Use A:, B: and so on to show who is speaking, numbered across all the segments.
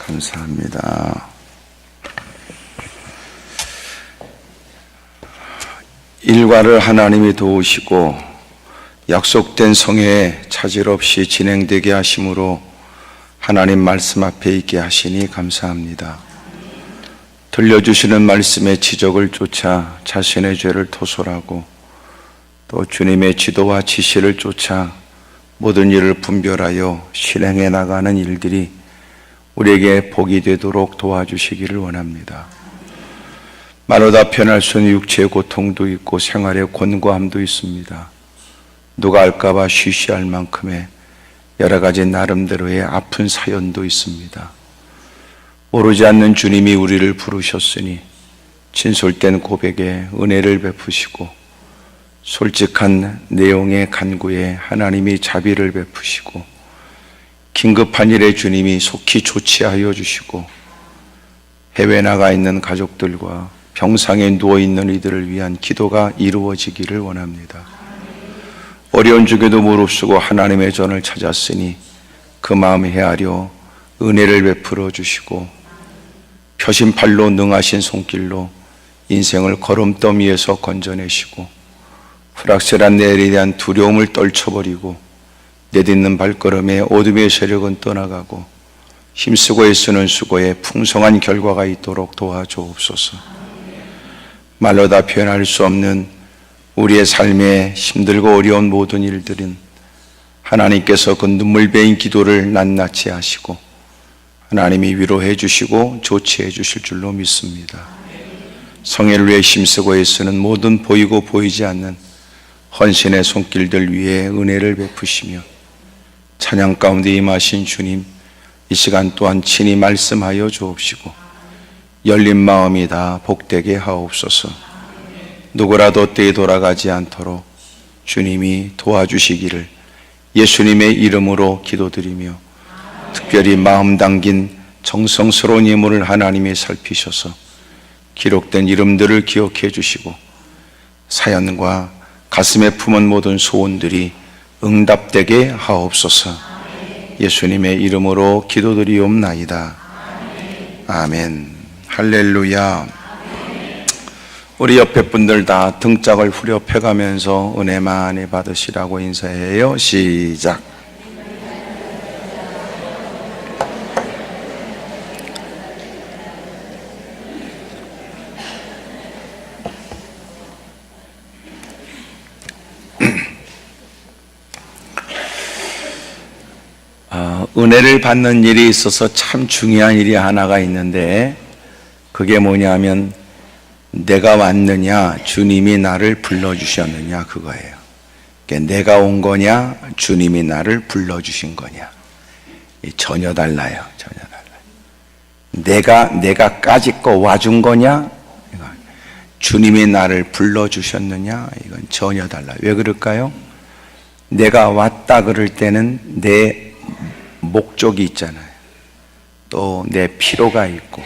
A: 감사합니다. 일과를 하나님이 도우시고 약속된 성회에 차질 없이 진행되게 하심으로 하나님 말씀 앞에 있게 하시니 감사합니다. 들려주시는 말씀의 지적을 쫓아 자신의 죄를 토설하고 또 주님의 지도와 지시를 쫓아 모든 일을 분별하여 실행해 나가는 일들이 우리에게 복이 되도록 도와주시기를 원합니다. 말로 다 표현할 수 없는 육체의 고통도 있고 생활의 곤고함도 있습니다. 누가 알까봐 쉬쉬할 만큼의 여러 가지 나름대로의 아픈 사연도 있습니다. 모르지 않는 주님이 우리를 부르셨으니 진솔된 고백에 은혜를 베푸시고 솔직한 내용의 간구에 하나님이 자비를 베푸시고 긴급한 일에 주님이 속히 조치하여 주시고 해외 나가 있는 가족들과 병상에 누워있는 이들을 위한 기도가 이루어지기를 원합니다. 어려운 중에도 무릅쓰고 하나님의 전을 찾았으니 그 마음 헤아려 은혜를 베풀어 주시고 표심팔로 능하신 손길로 인생을 걸음더미에서 건져내시고 불확실한 내일에 대한 두려움을 떨쳐버리고 내딛는 발걸음에 어둠의 세력은 떠나가고 힘쓰고 애쓰는 수고에 풍성한 결과가 있도록 도와주옵소서. 말로 다 표현할 수 없는 우리의 삶에 힘들고 어려운 모든 일들은 하나님께서 그 눈물베인 기도를 낱낱이 하시고 하나님이 위로해 주시고 조치해 주실 줄로 믿습니다. 성회를 위해 힘쓰고 애쓰는 모든 보이고 보이지 않는 헌신의 손길들 위에 은혜를 베푸시며 찬양 가운데 임하신 주님, 이 시간 또한 친히 말씀하여 주옵시고 열린 마음이 다 복되게 하옵소서. 누구라도 때에 돌아가지 않도록 주님이 도와주시기를 예수님의 이름으로 기도드리며 특별히 마음 담긴 정성스러운 예물을 하나님이 살피셔서 기록된 이름들을 기억해 주시고 사연과 가슴에 품은 모든 소원들이 응답되게 하옵소서. 예수님의 이름으로 기도드리옵나이다. 아멘. 할렐루야. 우리 옆에 분들 다 등짝을 후려 펴가면서 은혜 많이 받으시라고 인사해요. 시작. 은혜를 받는 일이 있어서 참 중요한 일이 하나가 있는데 그게 뭐냐면 내가 왔느냐 주님이 나를 불러주셨느냐 그거예요. 그러니까 내가 온 거냐 주님이 나를 불러주신 거냐 전혀 달라요. 전혀 달라요. 내가 까짓거 와준 거냐 주님이 나를 불러주셨느냐 이건 전혀 달라요. 왜 그럴까요? 내가 왔다 그럴 때는 내 목적이 있잖아요. 또 내 필요가 있고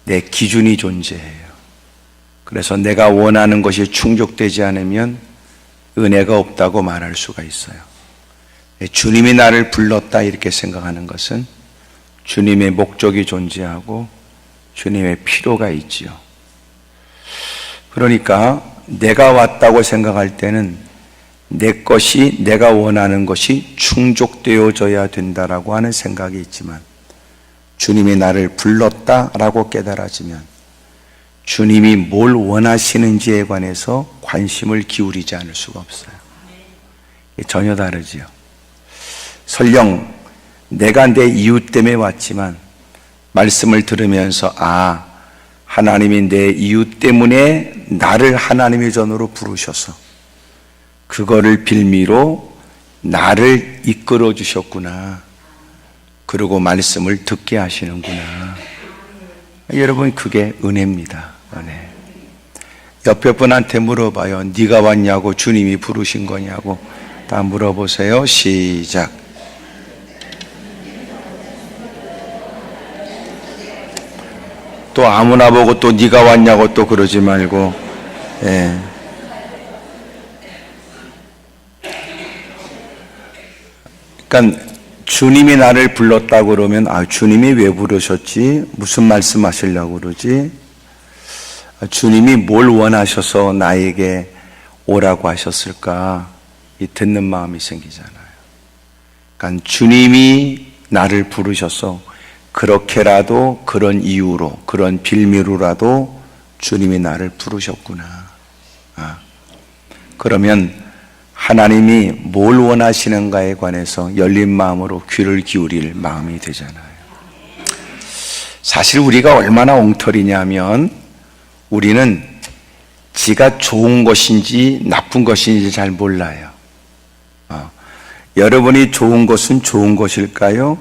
A: 내 기준이 존재해요. 그래서 내가 원하는 것이 충족되지 않으면 은혜가 없다고 말할 수가 있어요. 주님이 나를 불렀다 이렇게 생각하는 것은 주님의 목적이 존재하고 주님의 필요가 있지요. 그러니까 내가 왔다고 생각할 때는 내 것이 내가 원하는 것이 충족되어져야 된다라고 하는 생각이 있지만 주님이 나를 불렀다라고 깨달아지면 주님이 뭘 원하시는지에 관해서 관심을 기울이지 않을 수가 없어요. 전혀 다르지요. 설령 내가 내 이유 때문에 왔지만 말씀을 들으면서 하나님이 내 이유 때문에 나를 하나님의 전으로 부르셔서 그거를 빌미로 나를 이끌어 주셨구나. 그리고 말씀을 듣게 하시는구나. 여러분 그게 은혜입니다. 은혜. 옆에 분한테 물어봐요. 네가 왔냐고 주님이 부르신 거냐고 다 물어보세요. 시작. 또 아무나 보고 또 네가 왔냐고 또 그러지 말고 그러니까 주님이 나를 불렀다고 그러면 주님이 왜 부르셨지? 무슨 말씀하시려고 그러지? 주님이 뭘 원하셔서 나에게 오라고 하셨을까? 이 듣는 마음이 생기잖아요. 그러니까 주님이 나를 부르셔서 그렇게라도 그런 이유로, 그런 빌미로라도 주님이 나를 부르셨구나. 그러면 하나님이 뭘 원하시는가에 관해서 열린 마음으로 귀를 기울일 마음이 되잖아요. 사실 우리가 얼마나 엉터리냐면 우리는 지가 좋은 것인지 나쁜 것인지 잘 몰라요. 여러분이 좋은 것은 좋은 것일까요?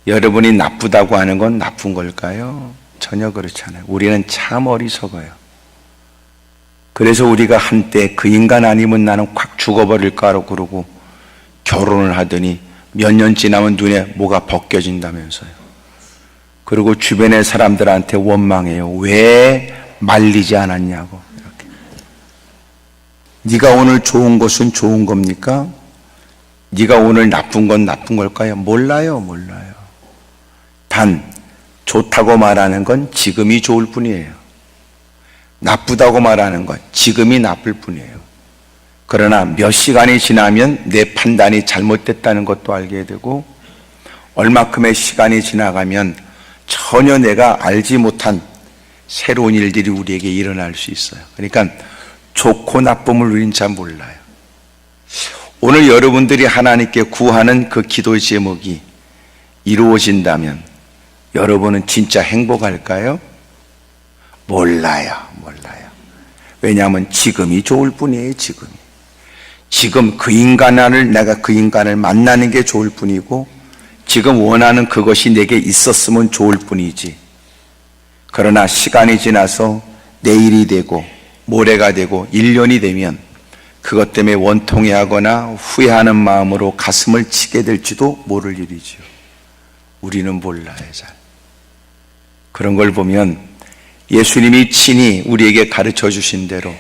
A: 여러분이 나쁘다고 하는 건 나쁜 걸까요? 전혀 그렇지 않아요. 우리는 참 어리석어요. 그래서 우리가 한때 그 인간 아니면 나는 확 죽어버릴까 그러고 결혼을 하더니 몇 년 지나면 눈에 뭐가 벗겨진다면서요. 그리고 주변의 사람들한테 원망해요. 왜 말리지 않았냐고. 이렇게. 네가 오늘 좋은 것은 좋은 겁니까? 네가 오늘 나쁜 건 나쁜 걸까요? 몰라요. 단 좋다고 말하는 건 지금이 좋을 뿐이에요. 나쁘다고 말하는 건 지금이 나쁠 뿐이에요. 그러나 몇 시간이 지나면 내 판단이 잘못됐다는 것도 알게 되고 얼마큼의 시간이 지나가면 전혀 내가 알지 못한 새로운 일들이 우리에게 일어날 수 있어요. 그러니까 좋고 나쁨을 우리는 잘 몰라요. 오늘 여러분들이 하나님께 구하는 그 기도 제목이 이루어진다면 여러분은 진짜 행복할까요? 몰라요. 왜냐하면 지금이 좋을 뿐이에요. 지금 그 인간을 내가 그 인간을 만나는 게 좋을 뿐이고 지금 원하는 그것이 내게 있었으면 좋을 뿐이지. 그러나 시간이 지나서 내일이 되고 모레가 되고 1년이 되면 그것 때문에 원통해하거나 후회하는 마음으로 가슴을 치게 될지도 모를 일이죠. 우리는 몰라요. 잘. 그런 걸 보면 예수님이 친히 우리에게 가르쳐 주신 대로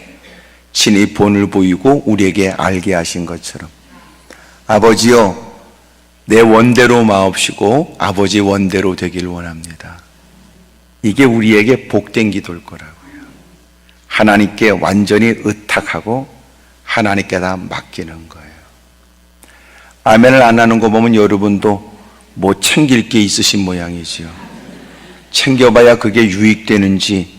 A: 친히 본을 보이고 우리에게 알게 하신 것처럼 아버지여 내 원대로 마옵시고 아버지 원대로 되길 원합니다. 이게 우리에게 복된 기도일 거라고요. 하나님께 완전히 의탁하고 하나님께 다 맡기는 거예요. 아멘을 안 하는 거 보면 여러분도 뭐 챙길 게 있으신 모양이지요. 챙겨봐야 그게 유익되는지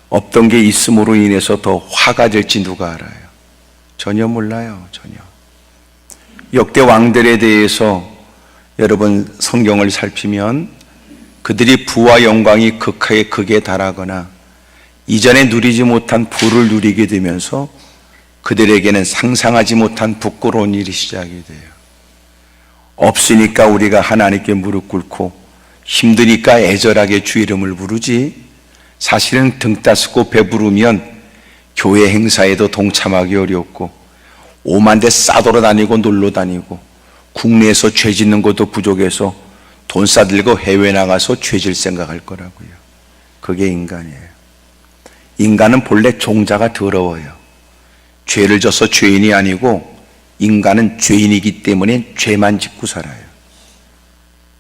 A: 없던 게 있음으로 인해서 더 화가 될지 누가 알아요? 전혀 몰라요. 전혀. 역대 왕들에 대해서 여러분 성경을 살피면 그들이 부와 영광이 극에 달하거나 이전에 누리지 못한 부를 누리게 되면서 그들에게는 상상하지 못한 부끄러운 일이 시작이 돼요. 없으니까 우리가 하나님께 무릎 꿇고 힘드니까 애절하게 주 이름을 부르지 사실은 등 따스고 배부르면 교회 행사에도 동참하기 어렵고 오만대 싸돌아 다니고 놀러 다니고 국내에서 죄 짓는 것도 부족해서 돈 싸들고 해외 나가서 죄질 생각할 거라고요. 그게 인간이에요. 인간은 본래 종자가 더러워요. 죄를 져서 죄인이 아니고 인간은 죄인이기 때문에 죄만 짓고 살아요.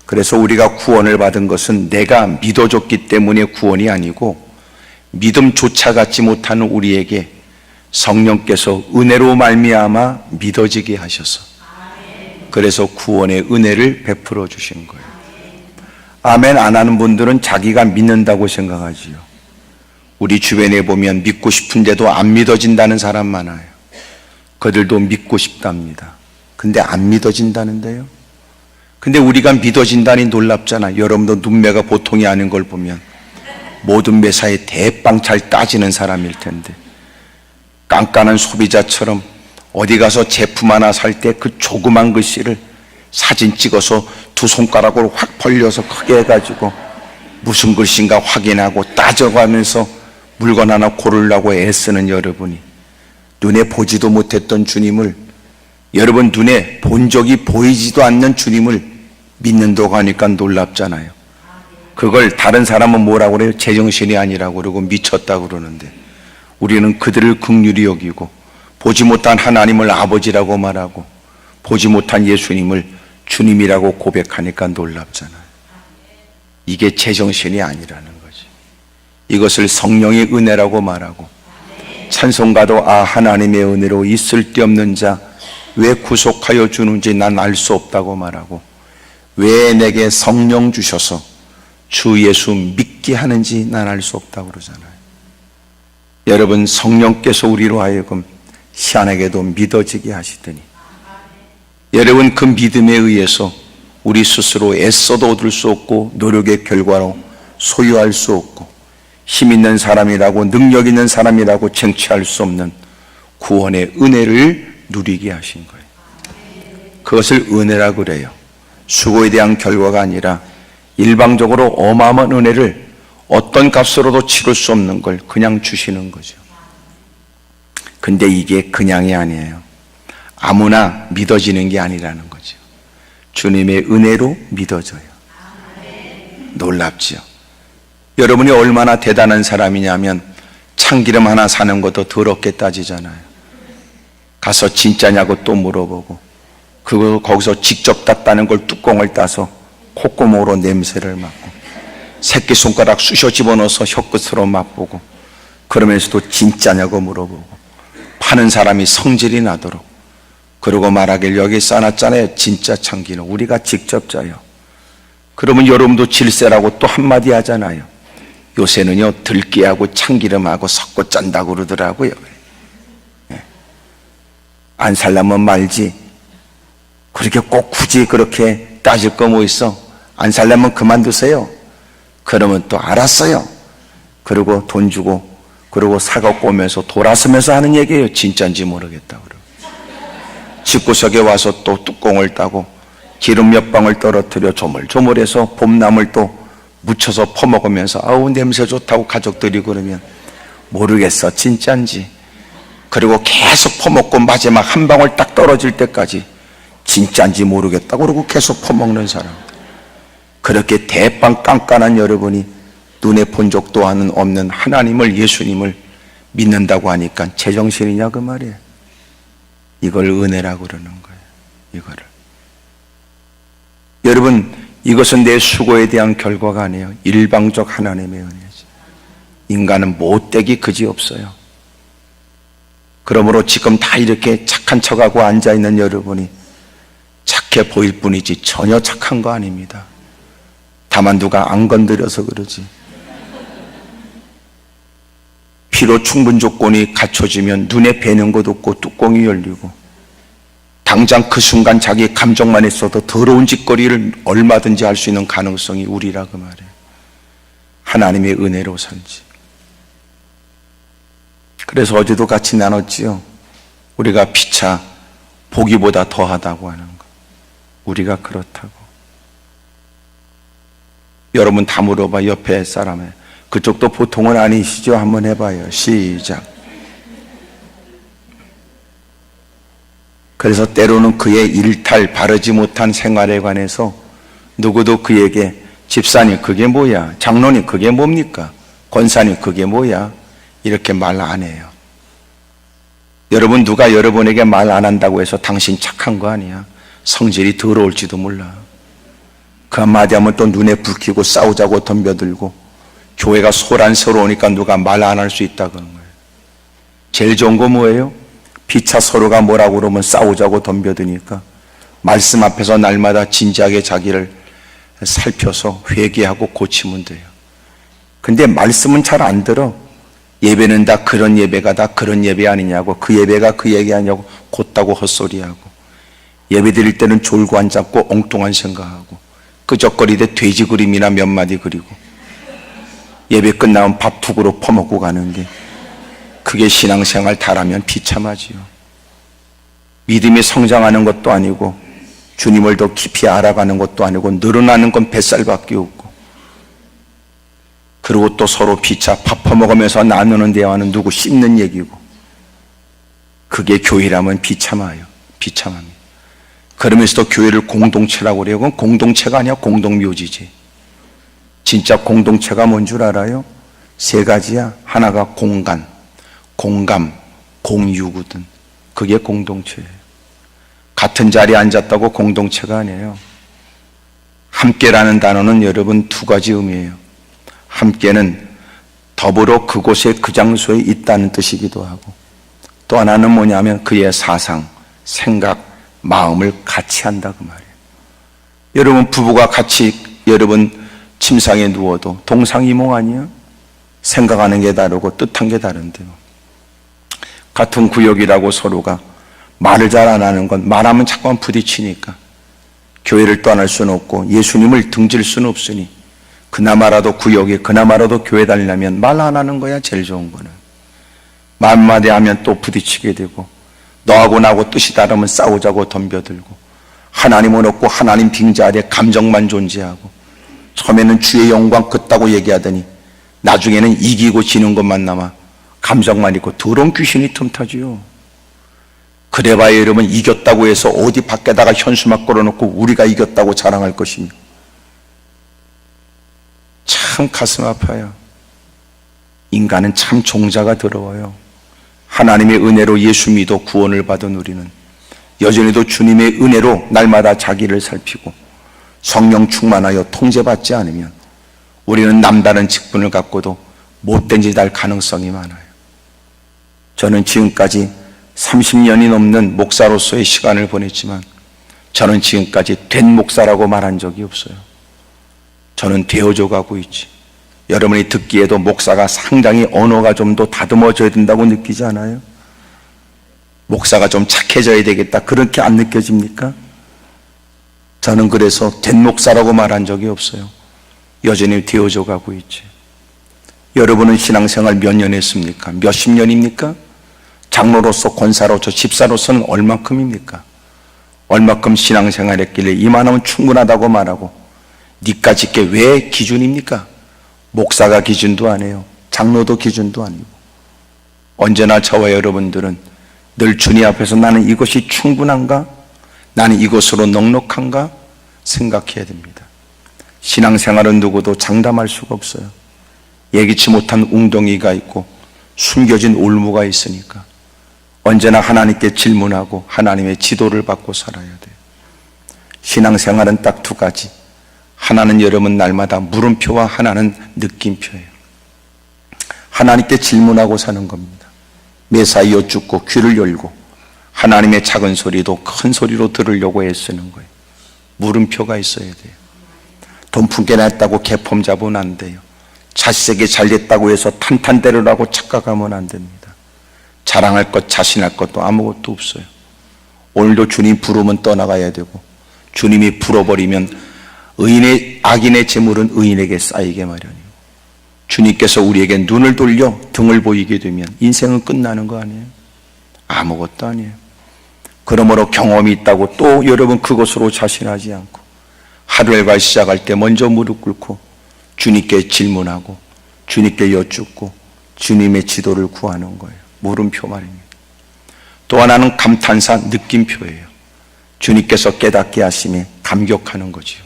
A: 그래서 우리가 구원을 받은 것은 내가 믿어줬기 때문에 구원이 아니고 믿음조차 갖지 못하는 우리에게 성령께서 은혜로 말미암아 믿어지게 하셔서 그래서 구원의 은혜를 베풀어 주신 거예요. 아멘 안 하는 분들은 자기가 믿는다고 생각하지요. 우리 주변에 보면 믿고 싶은데도 안 믿어진다는 사람 많아요. 그들도 믿고 싶답니다. 근데 안 믿어진다는데요. 근데 우리가 믿어진다니 놀랍잖아. 여러분도 눈매가 보통이 아닌 걸 보면 모든 매사에 대빵 잘 따지는 사람일 텐데 깐깐한 소비자처럼 어디 가서 제품 하나 살 때 그 조그만 글씨를 사진 찍어서 두 손가락으로 확 벌려서 크게 해가지고 무슨 글씨인가 확인하고 따져가면서 물건 하나 고르려고 애쓰는 여러분이 눈에 보지도 못했던 주님을 여러분 눈에 본 적이 보이지도 않는 주님을 믿는다고 하니까 놀랍잖아요. 그걸 다른 사람은 뭐라고 그래요? 제정신이 아니라고 그러고 미쳤다고 그러는데 우리는 그들을 긍휼히 여기고 보지 못한 하나님을 아버지라고 말하고 보지 못한 예수님을 주님이라고 고백하니까 놀랍잖아요. 이게 제정신이 아니라는 거지. 이것을 성령의 은혜라고 말하고, 찬송가도 하나님의 은혜로 있을 데 없는 자 왜 구속하여 주는지 난 알 수 없다고 말하고, 왜 내게 성령 주셔서 주 예수 믿게 하는지 난 알 수 없다고 그러잖아요. 여러분, 성령께서 우리로 하여금 희한하게도 믿어지게 하시더니, 여러분, 그 믿음에 의해서 우리 스스로 애써도 얻을 수 없고 노력의 결과로 소유할 수 없고 힘 있는 사람이라고 능력 있는 사람이라고 쟁취할 수 없는 구원의 은혜를 누리게 하신 거예요. 그것을 은혜라고 그래요. 수고에 대한 결과가 아니라 일방적으로 어마어마한 은혜를 어떤 값으로도 치를 수 없는 걸 그냥 주시는 거죠. 근데 이게 그냥이 아니에요. 아무나 믿어지는 게 아니라는 거죠. 주님의 은혜로 믿어져요. 놀랍죠. 여러분이 얼마나 대단한 사람이냐면 참기름 하나 사는 것도 더럽게 따지잖아요. 가서 진짜냐고 또 물어보고, 그거 거기서 직접 땄다는 걸 뚜껑을 따서 콧구멍으로 냄새를 맡고, 새끼손가락 쑤셔 집어넣어서 혀끝으로 맛보고, 그러면서도 진짜냐고 물어보고, 파는 사람이 성질이 나도록, 그러고 말하길 여기 써놨잖아요. 진짜 참기름. 우리가 직접 짜요. 그러면 여러분도 질세라고 또 한마디 하잖아요. 요새는요, 들깨하고 참기름하고 섞어 짠다고 그러더라고요. 안 살려면 말지. 그렇게 꼭 굳이 그렇게 따질 거 뭐 있어? 안 살려면 그만두세요. 그러면 또 알았어요. 그리고 돈 주고, 그리고 사갖고 오면서 돌아서면서 하는 얘기예요. 진짜인지 모르겠다 그러고. 집구석에 와서 또 뚜껑을 따고 기름 몇 방울 떨어뜨려 조물조물해서 봄나물 또 묻혀서 퍼먹으면서 아우 냄새 좋다고 가족들이 그러면 모르겠어 진짜인지. 그리고 계속 퍼먹고 마지막 한 방울 딱 떨어질 때까지 진짜인지 모르겠다 그러고 계속 퍼먹는 사람. 그렇게 대빵 깐깐한 여러분이 눈에 본 적도 없는 하나님을, 예수님을 믿는다고 하니까 제정신이냐 그 말이에요. 이걸 은혜라고 그러는 거예요. 이거를. 여러분, 이것은 내 수고에 대한 결과가 아니에요. 일방적 하나님의 은혜지. 인간은 못되기 그지없어요. 그러므로 지금 다 이렇게 착한 척하고 앉아있는 여러분이 착해 보일 뿐이지 전혀 착한 거 아닙니다. 다만 누가 안 건드려서 그러지. 피로 충분 조건이 갖춰지면 눈에 뵈는 것 없고 뚜껑이 열리고, 당장 그 순간 자기 감정만 있어도 더러운 짓거리를 얼마든지 할 수 있는 가능성이 우리라 그 말이에요. 하나님의 은혜로 살지. 그래서 어제도 같이 나눴지요. 우리가 피차 보기보다 더하다고 하는 거. 우리가 그렇다고. 여러분 다 물어봐. 옆에 사람에. 그쪽도 보통은 아니시죠? 한번 해봐요. 시작. 그래서 때로는 그의 일탈, 바르지 못한 생활에 관해서 누구도 그에게 집사님 그게 뭐야? 장로님 그게 뭡니까? 권사님 그게 뭐야? 이렇게 말 안 해요. 여러분, 누가 여러분에게 말 안 한다고 해서 당신 착한 거 아니야. 성질이 더러울지도 몰라. 그 한마디 하면 또 눈에 불 켜고 싸우자고 덤벼들고, 교회가 소란스러우니까 누가 말 안 할 수 있다 그런 거예요. 제일 좋은 거 뭐예요? 피차 서로가 뭐라고 그러면 싸우자고 덤벼드니까 말씀 앞에서 날마다 진지하게 자기를 살펴서 회개하고 고치면 돼요. 근데 말씀은 잘 안 들어. 예배는 다 그런 예배가 다 그런 예배 아니냐고, 그 예배가 그 얘기 아니냐고 곧다고 헛소리하고, 예배 드릴 때는 졸고 앉았고 엉뚱한 생각하고 끄적거리되 돼지 그림이나 몇 마디 그리고, 예배 끝나면 밥 툭으로 퍼먹고 가는 게 그게 신앙생활 다라면 비참하지요. 믿음이 성장하는 것도 아니고 주님을 더 깊이 알아가는 것도 아니고 늘어나는 건 뱃살밖에 없고, 그리고 또 서로 피차 밥 퍼먹으면서 나누는 대화는 누구 씹는 얘기고, 그게 교회라면 비참해요. 비참합니다. 그러면서도 교회를 공동체라고 그래요. 그건 공동체가 아니야. 공동묘지지. 진짜 공동체가 뭔 줄 알아요? 세 가지야. 하나가 공간, 공감, 공유거든. 그게 공동체예요. 같은 자리에 앉았다고 공동체가 아니에요. 함께라는 단어는 여러분 두 가지 의미예요. 함께는 더불어 그곳에 그 장소에 있다는 뜻이기도 하고, 또 하나는 뭐냐면 그의 사상, 생각, 마음을 같이 한다 그 말이에요. 여러분 부부가 같이 여러분 침상에 누워도 동상이몽 아니에요? 생각하는 게 다르고 뜻한 게 다른데요. 같은 구역이라고 서로가 말을 잘 안 하는 건 말하면 자꾸만 부딪히니까 교회를 떠날 수는 없고 예수님을 등질 수는 없으니 그나마라도 구역에 그나마라도 교회 다니려면 말 안 하는 거야 제일 좋은 거는. 말 한마디 하면 또 부딪히게 되고 너하고 나하고 뜻이 다르면 싸우자고 덤벼들고 하나님은 없고 하나님 빙자 아래 감정만 존재하고 처음에는 주의 영광 긋다고 얘기하더니 나중에는 이기고 지는 것만 남아 감정만 있고 더러운 귀신이 틈타지요. 그래봐야 여러분 이겼다고 해서 어디 밖에다가 현수막 걸어놓고 우리가 이겼다고 자랑할 것이며 참 가슴 아파요. 인간은 참 종자가 더러워요. 하나님의 은혜로 예수 믿어 구원을 받은 우리는 여전히도 주님의 은혜로 날마다 자기를 살피고 성령 충만하여 통제받지 않으면 우리는 남다른 직분을 갖고도 못된 짓 할 가능성이 많아요. 저는 지금까지 30년이 넘는 목사로서의 시간을 보냈지만 저는 지금까지 된 목사라고 말한 적이 없어요. 저는 되어져 가고 있지. 여러분이 듣기에도 목사가 상당히 언어가 좀 더 다듬어져야 된다고 느끼지 않아요? 목사가 좀 착해져야 되겠다 그렇게 안 느껴집니까? 저는 그래서 된 목사라고 말한 적이 없어요. 여전히 되어져 가고 있지. 여러분은 신앙생활 몇 년 했습니까? 몇십 년입니까? 장로로서, 권사로서, 집사로서는 얼마큼입니까? 얼마큼 신앙생활 했길래 이만하면 충분하다고 말하고 니까짓 게 왜 기준입니까? 목사가 기준도 아니에요. 장로도 기준도 아니고. 언제나 저와 여러분들은 늘 주님 앞에서 나는 이것이 충분한가? 나는 이것으로 넉넉한가? 생각해야 됩니다. 신앙생활은 누구도 장담할 수가 없어요. 예기치 못한 웅덩이가 있고 숨겨진 올무가 있으니까 언제나 하나님께 질문하고 하나님의 지도를 받고 살아야 돼요. 신앙생활은 딱 두 가지. 하나는 여러분 날마다 물음표와 하나는 느낌표예요. 하나님께 질문하고 사는 겁니다. 매사에 여쭙고 귀를 열고 하나님의 작은 소리도 큰 소리로 들으려고 애쓰는 거예요. 물음표가 있어야 돼요. 돈 푼게 냈다고 개폼 잡으면 안 돼요. 자식에게 잘 됐다고 해서 탄탄대로라고 착각하면 안 됩니다. 자랑할 것, 자신할 것도 아무것도 없어요. 오늘도 주님 부르면 떠나가야 되고 주님이 불어버리면 악인의 재물은 의인에게 쌓이게 마련이고 주님께서 우리에게 눈을 돌려 등을 보이게 되면 인생은 끝나는 거 아니에요? 아무것도 아니에요. 그러므로 경험이 있다고 또 여러분 그것으로 자신하지 않고 하루 일과 시작할 때 먼저 무릎 꿇고 주님께 질문하고 주님께 여쭙고 주님의 지도를 구하는 거예요. 물음표 말입니다. 또 하나는 감탄사 느낌표예요. 주님께서 깨닫게 하심에 감격하는 거지요.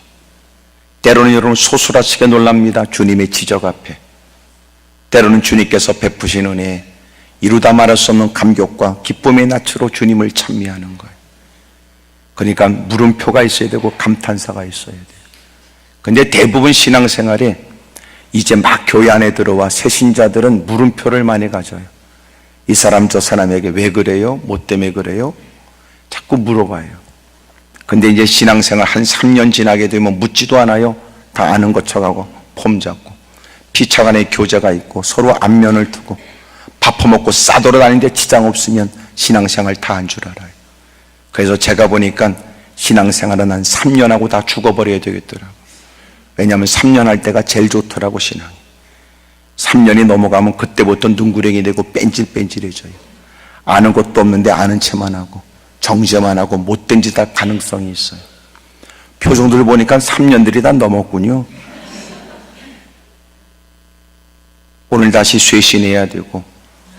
A: 때로는 여러분 소스라치게 놀랍니다. 주님의 지적 앞에. 때로는 주님께서 베푸신 은혜에 이루다 말할 수 없는 감격과 기쁨의 낯으로 주님을 찬미하는 거예요. 그러니까 물음표가 있어야 되고 감탄사가 있어야 돼요. 근데 대부분 신앙생활에 이제 막 교회 안에 들어와 새신자들은 물음표를 많이 가져요. 이 사람 저 사람에게 왜 그래요? 뭐 때문에 그래요? 자꾸 물어봐요. 근데 이제 신앙생활 한 3년 지나게 되면 묻지도 않아요. 다 아는 것 척하고 폼 잡고 피차간에 교제가 있고 서로 안면을 두고 밥 퍼먹고 싸돌아다니는데 지장 없으면 신앙생활 다 한 줄 알아요. 그래서 제가 보니까 신앙생활은 한 3년 하고 다 죽어버려야 되겠더라고요. 왜냐하면 3년 할 때가 제일 좋더라고 신앙이. 3년이 넘어가면 그때부터 눈구렁이 되고 뺀질뺀질해져요. 아는 것도 없는데 아는 체만 하고 정죄만 하고 못된 짓 할 가능성이 있어요. 표정들 보니까 3년들이 다 넘었군요. 오늘 다시 쇄신해야 되고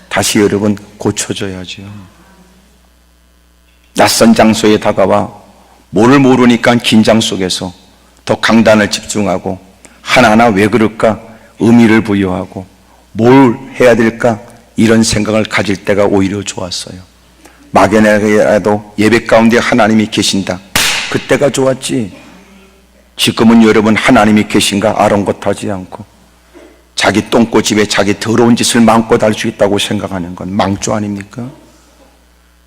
A: 다시 여러분 고쳐져야죠. 낯선 장소에 다가와 뭐를 모르니까 긴장 속에서 더 강단을 집중하고 하나하나 왜 그럴까 의미를 부여하고 뭘 해야 될까 이런 생각을 가질 때가 오히려 좋았어요. 막연하게라도 예배 가운데 하나님이 계신다. 그때가 좋았지. 지금은 여러분 하나님이 계신가 아랑곳하지 않고 자기 똥꼬집에 자기 더러운 짓을 마음껏 할 수 있다고 생각하는 건 망조 아닙니까?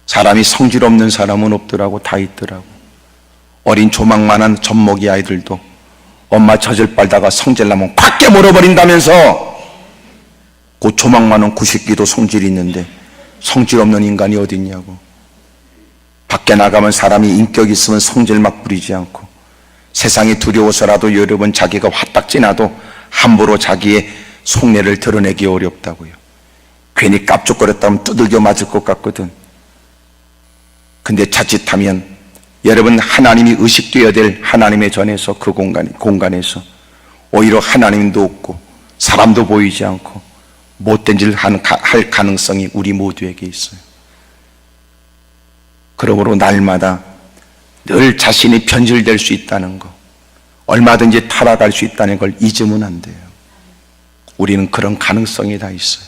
A: 사람이 성질 없는 사람은 없더라고. 다 있더라고. 어린 조망만한 젖먹이 아이들도 엄마 젖을 빨다가 성질나면 콱 깨물어버린다면서. 그 조망만한 구식기도 성질이 있는데 성질 없는 인간이 어디 있냐고. 밖에 나가면 사람이 인격 있으면 성질 막 부리지 않고 세상이 두려워서라도 여러분 자기가 화딱지 나도 함부로 자기의 속내를 드러내기 어렵다고요. 괜히 깝죽거렸다면 두들겨 맞을 것 같거든. 근데 자칫하면 여러분 하나님이 의식되어야 될 하나님의 전에서 그 공간에서 오히려 하나님도 없고 사람도 보이지 않고 못된 짓을 할 가능성이 우리 모두에게 있어요. 그러므로 날마다 늘 자신이 변질될 수 있다는 거, 얼마든지 타락할 수 있다는 걸 잊으면 안 돼요. 우리는 그런 가능성이 다 있어요.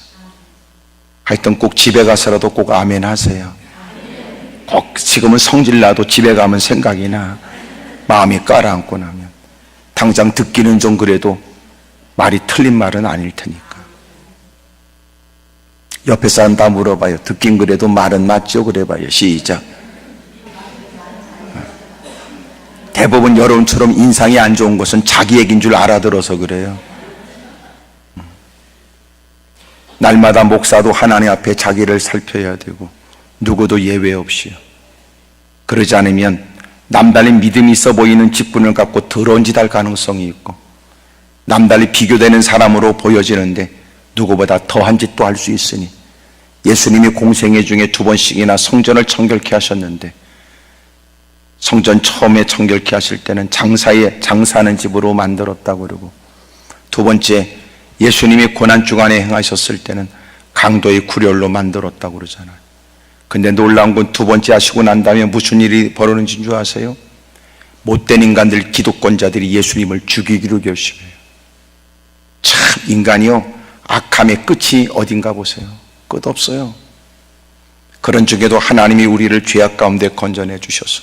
A: 하여튼 꼭 집에 가서라도 꼭 아멘 하세요. 꼭 지금은 성질나도 집에 가면 생각이 나. 마음이 깔아앉고 나면 당장 듣기는 좀 그래도 말이 틀린 말은 아닐 테니까. 옆에 사람 다 물어봐요. 듣긴 그래도 말은 맞죠? 그래봐요. 시작. 대부분 여러분처럼 인상이 안 좋은 것은 자기 얘기인 줄 알아들어서 그래요. 날마다 목사도 하나님 앞에 자기를 살펴야 되고 누구도 예외 없이요. 그러지 않으면 남달리 믿음이 있어 보이는 직분을 갖고 더러운 짓 할 가능성이 있고 남달리 비교되는 사람으로 보여지는데 누구보다 더한 짓도 할 수 있으니 예수님이 공생애 중에 2번씩이나 성전을 청결케 하셨는데 성전 처음에 청결케 하실 때는 장사하는 집으로 만들었다고 그러고 두 번째 예수님이 고난주간에 행하셨을 때는 강도의 구렬로 만들었다고 그러잖아요. 근데 놀라운 건 두 번째 하시고 난 다음에 무슨 일이 벌어지는 줄 아세요? 못된 인간들, 기득권자들이 예수님을 죽이기로 결심해요. 참 인간이요, 악함의 끝이 어딘가 보세요. 끝없어요. 그런 중에도 하나님이 우리를 죄악 가운데 건져내 주셔서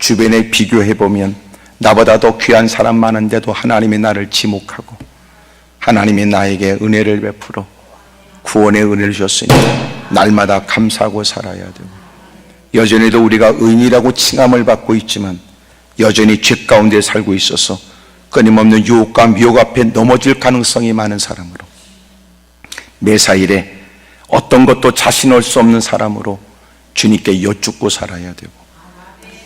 A: 주변에 비교해보면 나보다 더 귀한 사람 많은데도 하나님이 나를 지목하고 하나님이 나에게 은혜를 베풀어 구원의 은혜를 주셨으니 날마다 감사하고 살아야 되고 여전히도 우리가 의인이라고 칭함을 받고 있지만 여전히 죄 가운데 살고 있어서 끊임없는 유혹과 미혹 앞에 넘어질 가능성이 많은 사람으로 매사일에 어떤 것도 자신할 수 없는 사람으로 주님께 여쭙고 살아야 되고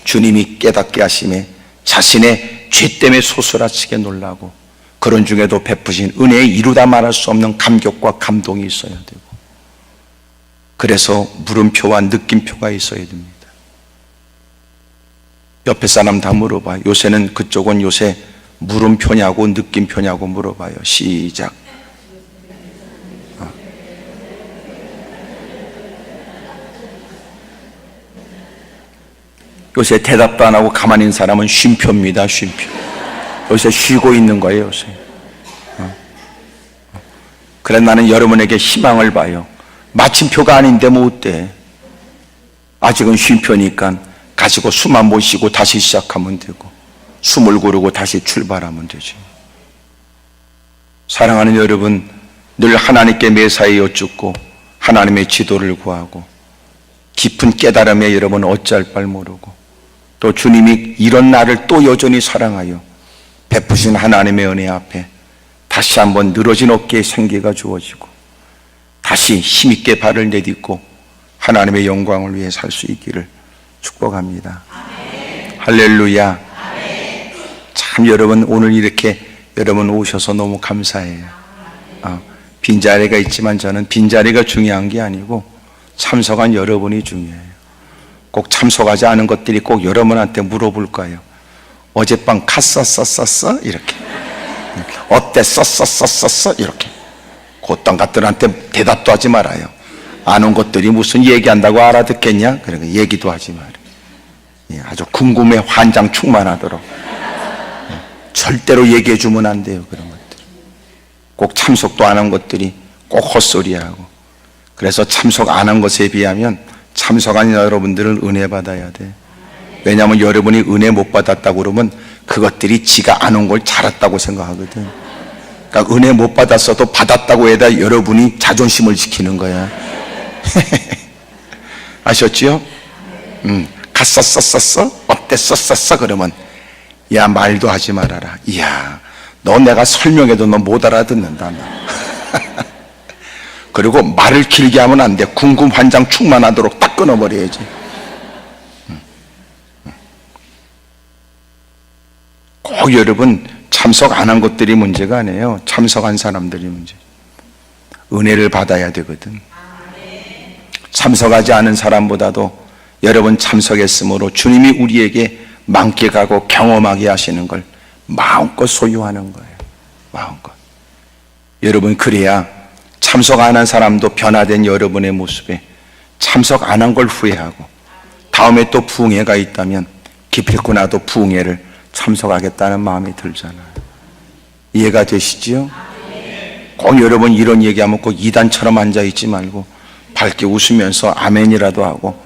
A: 주님이 깨닫게 하심에 자신의 죄 때문에 소스라치게 놀라고 그런 중에도 베푸신 은혜에 이루다 말할 수 없는 감격과 감동이 있어야 되고 그래서 물음표와 느낌표가 있어야 됩니다. 옆에 사람 다 물어봐요. 요새는 그쪽은 요새 물음표냐고 느낌표냐고 물어봐요. 시작. 요새 대답도 안 하고 가만히 있는 사람은 쉼표입니다. 쉼표. 요새 쉬고 있는 거예요. 요새. 그래 나는 여러분에게 희망을 봐요. 마침표가 아닌데 뭐 어때? 아직은 쉼표니까 가지고 숨 한 번 쉬고 다시 시작하면 되고 숨을 고르고 다시 출발하면 되죠. 사랑하는 여러분, 늘 하나님께 매사에 여쭙고 하나님의 지도를 구하고 깊은 깨달음에 여러분 어찌할 바를 모르고 또 주님이 이런 나를 또 여전히 사랑하여 베푸신 하나님의 은혜 앞에 다시 한번 늘어진 어깨에 생기가 주어지고 다시 힘있게 발을 내딛고 하나님의 영광을 위해 살 수 있기를 축복합니다. 아멘. 할렐루야. 아멘. 참 여러분 오늘 이렇게 여러분 오셔서 너무 감사해요. 빈자리가 있지만 저는 빈자리가 중요한 게 아니고 참석한 여러분이 중요해요. 꼭 참석하지 않은 것들이 꼭 여러분한테 물어볼 거예요. 어젯밤 갔었었었어? 이렇게. 어때? 썼었었었어? 이렇게. 그딴 것들한테 대답도 하지 말아요. 아는 것들이 무슨 얘기한다고 알아듣겠냐? 그러니까 얘기도 하지 말아요. 아주 궁금해 환장 충만하도록. 절대로 얘기해 주면 안 돼요. 그런 것들. 꼭 참석도 안 한 것들이 꼭 헛소리하고. 그래서 참석 안 한 것에 비하면 참석한 여러분들은 은혜 받아야 돼. 왜냐하면 여러분이 은혜 못 받았다고 그러면 그것들이 지가 안 온 걸 잘했다고 생각하거든. 그러니까 은혜 못 받았어도 받았다고 해다 여러분이 자존심을 지키는 거야. 아셨지요? 갔었었었어? 어땠었었어? 그러면 야, 말도 하지 말아라. 이야, 너 내가 설명해도 너 못 알아듣는다. 그리고 말을 길게 하면 안 돼. 궁금환장 충만하도록 딱 끊어버려야지. 꼭 여러분 참석 안 한 것들이 문제가 아니에요. 참석한 사람들이 문제. 은혜를 받아야 되거든. 참석하지 않은 사람보다도 여러분 참석했으므로 주님이 우리에게 만끽하고 경험하게 하시는 걸 마음껏 소유하는 거예요. 마음껏. 여러분, 그래야 참석 안 한 사람도 변화된 여러분의 모습에 참석 안 한 걸 후회하고 다음에 또 부흥회가 있다면 기필코 나도 부흥회를 참석하겠다는 마음이 들잖아요. 이해가 되시지요? 꼭 여러분 이런 얘기하면 꼭 이단처럼 앉아있지 말고 밝게 웃으면서 아멘이라도 하고,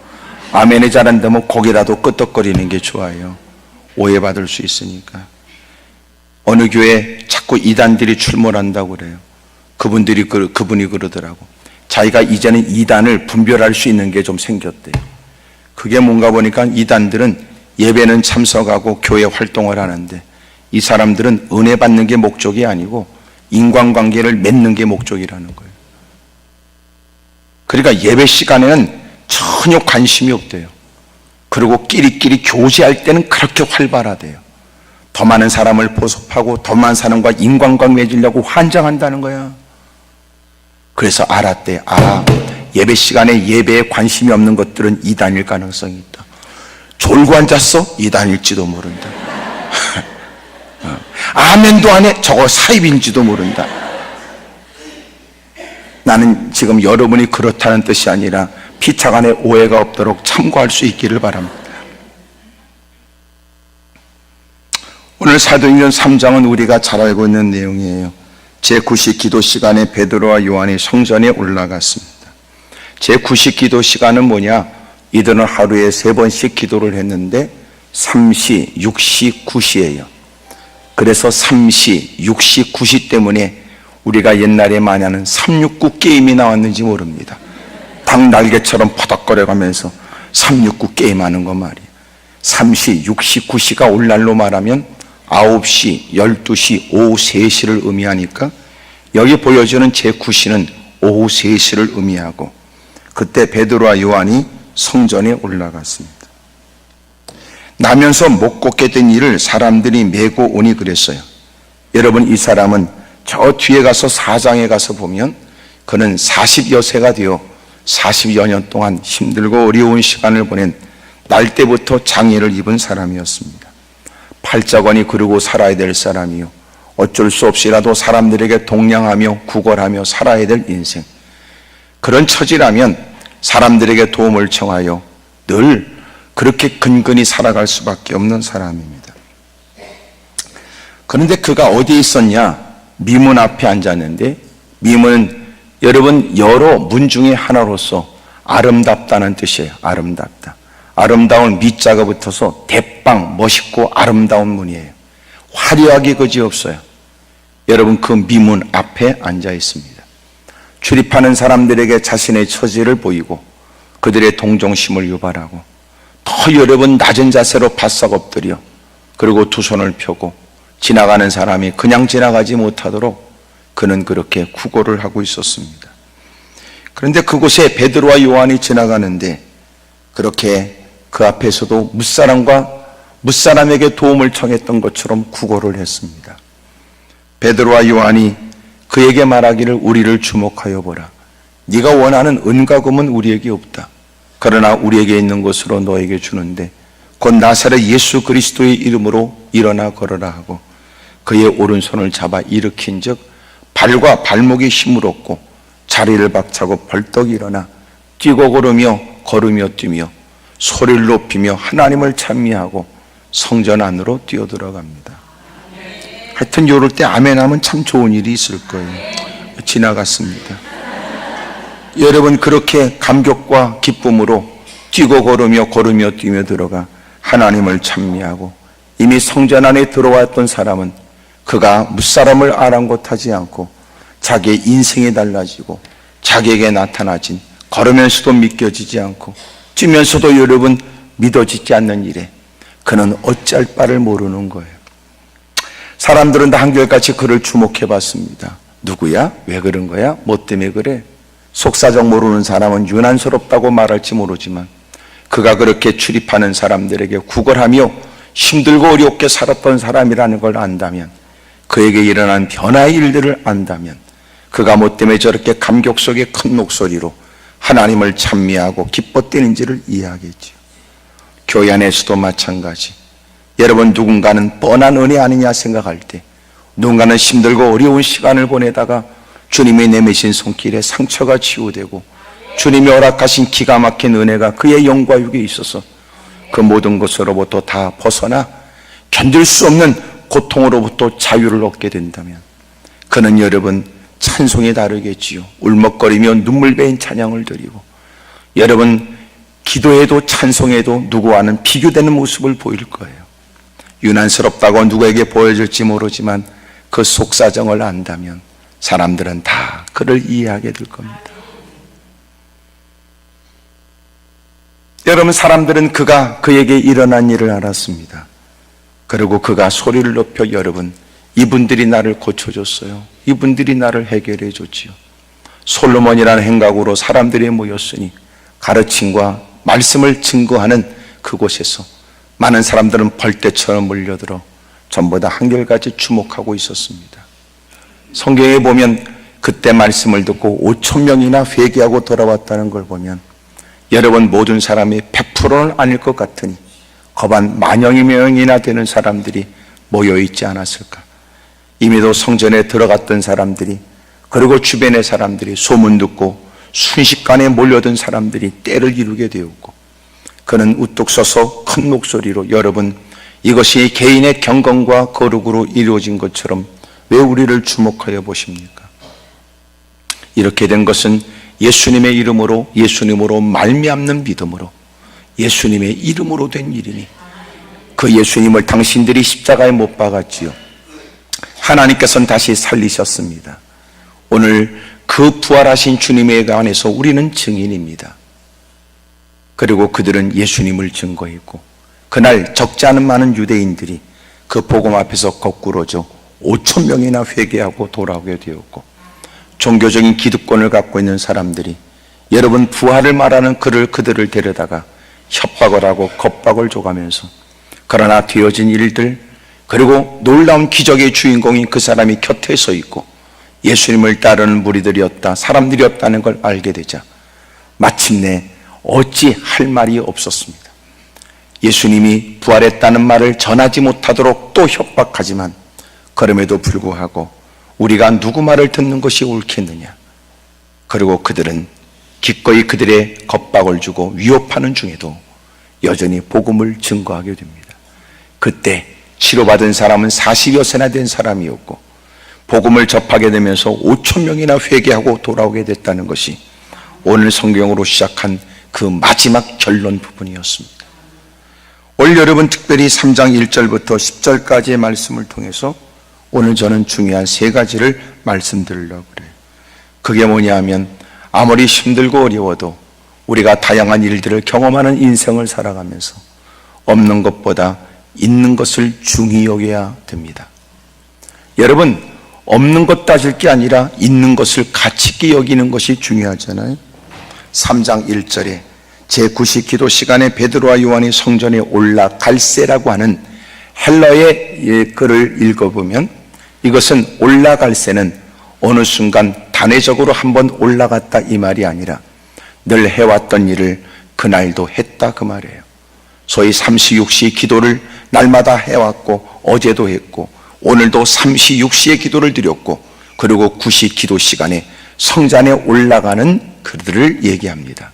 A: 아멘이 잘 안 되면 고개라도 끄덕거리는 게 좋아요. 오해받을 수 있으니까. 어느 교회에 자꾸 이단들이 출몰한다고 그래요. 그분이 그러더라고. 자기가 이제는 이단을 분별할 수 있는 게 좀 생겼대요. 그게 뭔가 보니까 이단들은 예배는 참석하고 교회 활동을 하는데 이 사람들은 은혜 받는 게 목적이 아니고 인간관계를 맺는 게 목적이라는 거예요. 그러니까 예배 시간에는 전혀 관심이 없대요. 그리고 끼리끼리 교제할 때는 그렇게 활발하대요. 더 많은 사람을 보섭하고 더 많은 사람과 인간관계 맺으려고 환장한다는 거야. 그래서 알았대. 예배 시간에 예배에 관심이 없는 것들은 이단일 가능성이 있다. 졸고 앉았어? 이단일지도 모른다. 아멘도 안 해? 저거 사입인지도 모른다. 나는 지금 여러분이 그렇다는 뜻이 아니라 피차간에 오해가 없도록 참고할 수 있기를 바랍니다. 오늘 사도행전 3장은 우리가 잘 알고 있는 내용이에요. 제9식 기도 시간에 베드로와 요한이 성전에 올라갔습니다. 제9식 기도 시간은 뭐냐? 이들은 하루에 3번씩 기도를 했는데 3시, 6시, 9시예요. 그래서 3시, 6시, 9시 때문에 우리가 옛날에 많이 하는 369 게임이 나왔는지 모릅니다. 닭 날개처럼 퍼덕거려가면서 369 게임하는 거 말이에요. 3시, 6시, 9시가 오늘날로 말하면 9시, 12시, 오후 3시를 의미하니까 여기 보여주는 제9시는 오후 3시를 의미하고, 그때 베드로와 요한이 성전에 올라갔습니다. 나면서 못 걷게 된 이를 사람들이 메고 오니 그랬어요. 여러분, 이 사람은 저 뒤에 가서 4장에 가서 보면 그는 40여 세가 되어 40여 년 동안 힘들고 어려운 시간을 보낸 날 때부터 장애를 입은 사람이었습니다. 팔자건이 그러고 살아야 될 사람이요, 어쩔 수 없이라도 사람들에게 동냥하며 구걸하며 살아야 될 인생, 그런 처지라면 사람들에게 도움을 청하여 늘 그렇게 근근히 살아갈 수밖에 없는 사람입니다. 그런데 그가 어디에 있었냐? 미문 앞에 앉았는데, 미문은 여러분 여러 문 중에 하나로서 아름답다는 뜻이에요. 아름답다. 아름다운 미자가 붙어서 대빵 멋있고 아름다운 문이에요. 화려하기 그지없어요. 여러분, 그 미문 앞에 앉아 있습니다. 출입하는 사람들에게 자신의 처지를 보이고 그들의 동정심을 유발하고 더 여러분 낮은 자세로 바싹 엎드려 그리고 두 손을 펴고 지나가는 사람이 그냥 지나가지 못하도록 그는 그렇게 구걸을 하고 있었습니다. 그런데 그곳에 베드로와 요한이 지나가는데 그렇게 그 앞에서도 무사람에게 도움을 청했던 것처럼 구걸을 했습니다. 베드로와 요한이 그에게 말하기를, 우리를 주목하여 보라. 네가 원하는 은과 금은 우리에게 없다. 그러나 우리에게 있는 것으로 너에게 주는데 곧 나사렛 예수 그리스도의 이름으로 일어나 걸어라 하고 그의 오른손을 잡아 일으킨 즉 발과 발목에 힘을 얻고 자리를 박차고 벌떡 일어나 뛰고 걸으며 뛰며 소리를 높이며 하나님을 찬미하고 성전 안으로 뛰어들어갑니다. 하여튼 이럴 때 아멘하면 참 좋은 일이 있을 거예요. 지나갔습니다. 여러분, 그렇게 감격과 기쁨으로 뛰고 걸으며 뛰며 들어가 하나님을 찬미하고, 이미 성전 안에 들어왔던 사람은 그가 무사람을 아랑곳하지 않고 자기의 인생이 달라지고 자기에게 나타나진 걸으면서도 믿겨지지 않고 뛰면서도 여러분 믿어지지 않는 일에 그는 어찌할 바를 모르는 거예요. 사람들은 다 한결같이 그를 주목해 봤습니다. 누구야? 왜 그런 거야? 뭐 때문에 그래? 속사정 모르는 사람은 유난스럽다고 말할지 모르지만 그가 그렇게 출입하는 사람들에게 구걸하며 힘들고 어렵게 살았던 사람이라는 걸 안다면, 그에게 일어난 변화의 일들을 안다면, 그가 뭐 때문에 저렇게 감격 속에 큰 목소리로 하나님을 찬미하고 기뻐 뛰는지를 이해하겠지요. 교회 안에서도 마찬가지. 여러분, 누군가는 뻔한 은혜 아니냐 생각할 때, 누군가는 힘들고 어려운 시간을 보내다가 주님이 내미신 손길에 상처가 치유되고 주님이 허락하신 기가 막힌 은혜가 그의 영과 육에 있어서 그 모든 것으로부터 다 벗어나 견딜 수 없는 고통으로부터 자유를 얻게 된다면, 그는 여러분 찬송이 다르겠지요. 울먹거리며 눈물 베인 찬양을 드리고, 여러분 기도에도 찬송에도 누구와는 비교되는 모습을 보일 거예요. 유난스럽다고 누구에게 보여질지 모르지만 그 속사정을 안다면 사람들은 다 그를 이해하게 될 겁니다. 여러분, 사람들은 그에게 일어난 일을 알았습니다. 그리고 그가 소리를 높여, 여러분, 이분들이 나를 고쳐줬어요. 이분들이 나를 해결해 줬지요. 솔로몬이라는 행각으로 사람들이 모였으니 가르침과 말씀을 증거하는 그곳에서 많은 사람들은 벌떼처럼 몰려들어 전부 다 한결같이 주목하고 있었습니다. 성경에 보면 그때 말씀을 듣고 5천 명이나 회개하고 돌아왔다는 걸 보면, 여러분 모든 사람이 100%는 아닐 것 같으니 거반 만여 명이나 되는 사람들이 모여있지 않았을까. 이미도 성전에 들어갔던 사람들이, 그리고 주변의 사람들이 소문 듣고 순식간에 몰려든 사람들이 때를 이루게 되었고, 그는 우뚝 서서 큰 목소리로, 여러분 이것이 개인의 경건과 거룩으로 이루어진 것처럼 왜 우리를 주목하여 보십니까? 이렇게 된 것은 예수님의 이름으로, 예수님으로 말미암는 믿음으로, 예수님의 이름으로 된 일이니, 그 예수님을 당신들이 십자가에 못 박았지요. 하나님께서는 다시 살리셨습니다. 오늘 그 부활하신 주님에 관해서 우리는 증인입니다. 그리고 그들은 예수님을 증거했고, 그날 적지 않은 많은 유대인들이 그 복음 앞에서 거꾸로져 5천 명이나 회개하고 돌아오게 되었고, 종교적인 기득권을 갖고 있는 사람들이 여러분 부활을 말하는 그들을 데려다가 협박을 하고 겁박을 줘가면서, 그러나 되어진 일들, 그리고 놀라운 기적의 주인공인 그 사람이 곁에 서 있고 예수님을 따르는 무리들이었다, 사람들이었다는 걸 알게 되자 마침내 어찌 할 말이 없었습니다. 예수님이 부활했다는 말을 전하지 못하도록 또 협박하지만, 그럼에도 불구하고 우리가 누구 말을 듣는 것이 옳겠느냐. 그리고 그들은 기꺼이 그들의 겁박을 주고 위협하는 중에도 여전히 복음을 증거하게 됩니다. 그때 치료받은 사람은 40여 세나 된 사람이었고, 복음을 접하게 되면서 5천 명이나 회개하고 돌아오게 됐다는 것이 오늘 성경으로 시작한 그 마지막 결론 부분이었습니다. 올 여러분 특별히 3장 1절부터 10절까지의 말씀을 통해서 오늘 저는 중요한 세 가지를 말씀드리려고 그래요. 그게 뭐냐 하면, 아무리 힘들고 어려워도 우리가 다양한 일들을 경험하는 인생을 살아가면서 없는 것보다 있는 것을 중히 여겨야 됩니다. 여러분, 없는 것 따질 게 아니라 있는 것을 가치 있게 여기는 것이 중요하잖아요. 3장 1절에 제9시 기도 시간에 베드로와 요한이 성전에 올라갈새라고 하는 헬라의 글을 읽어보면, 이것은 올라갈새는 어느 순간 단회적으로 한번 올라갔다 이 말이 아니라 늘 해왔던 일을 그날도 했다 그 말이에요. 소위 삼시육시 기도를 날마다 해왔고 어제도 했고 오늘도 삼시육시의 기도를 드렸고, 그리고 9시 기도 시간에 성전에 올라가는 그들을 얘기합니다.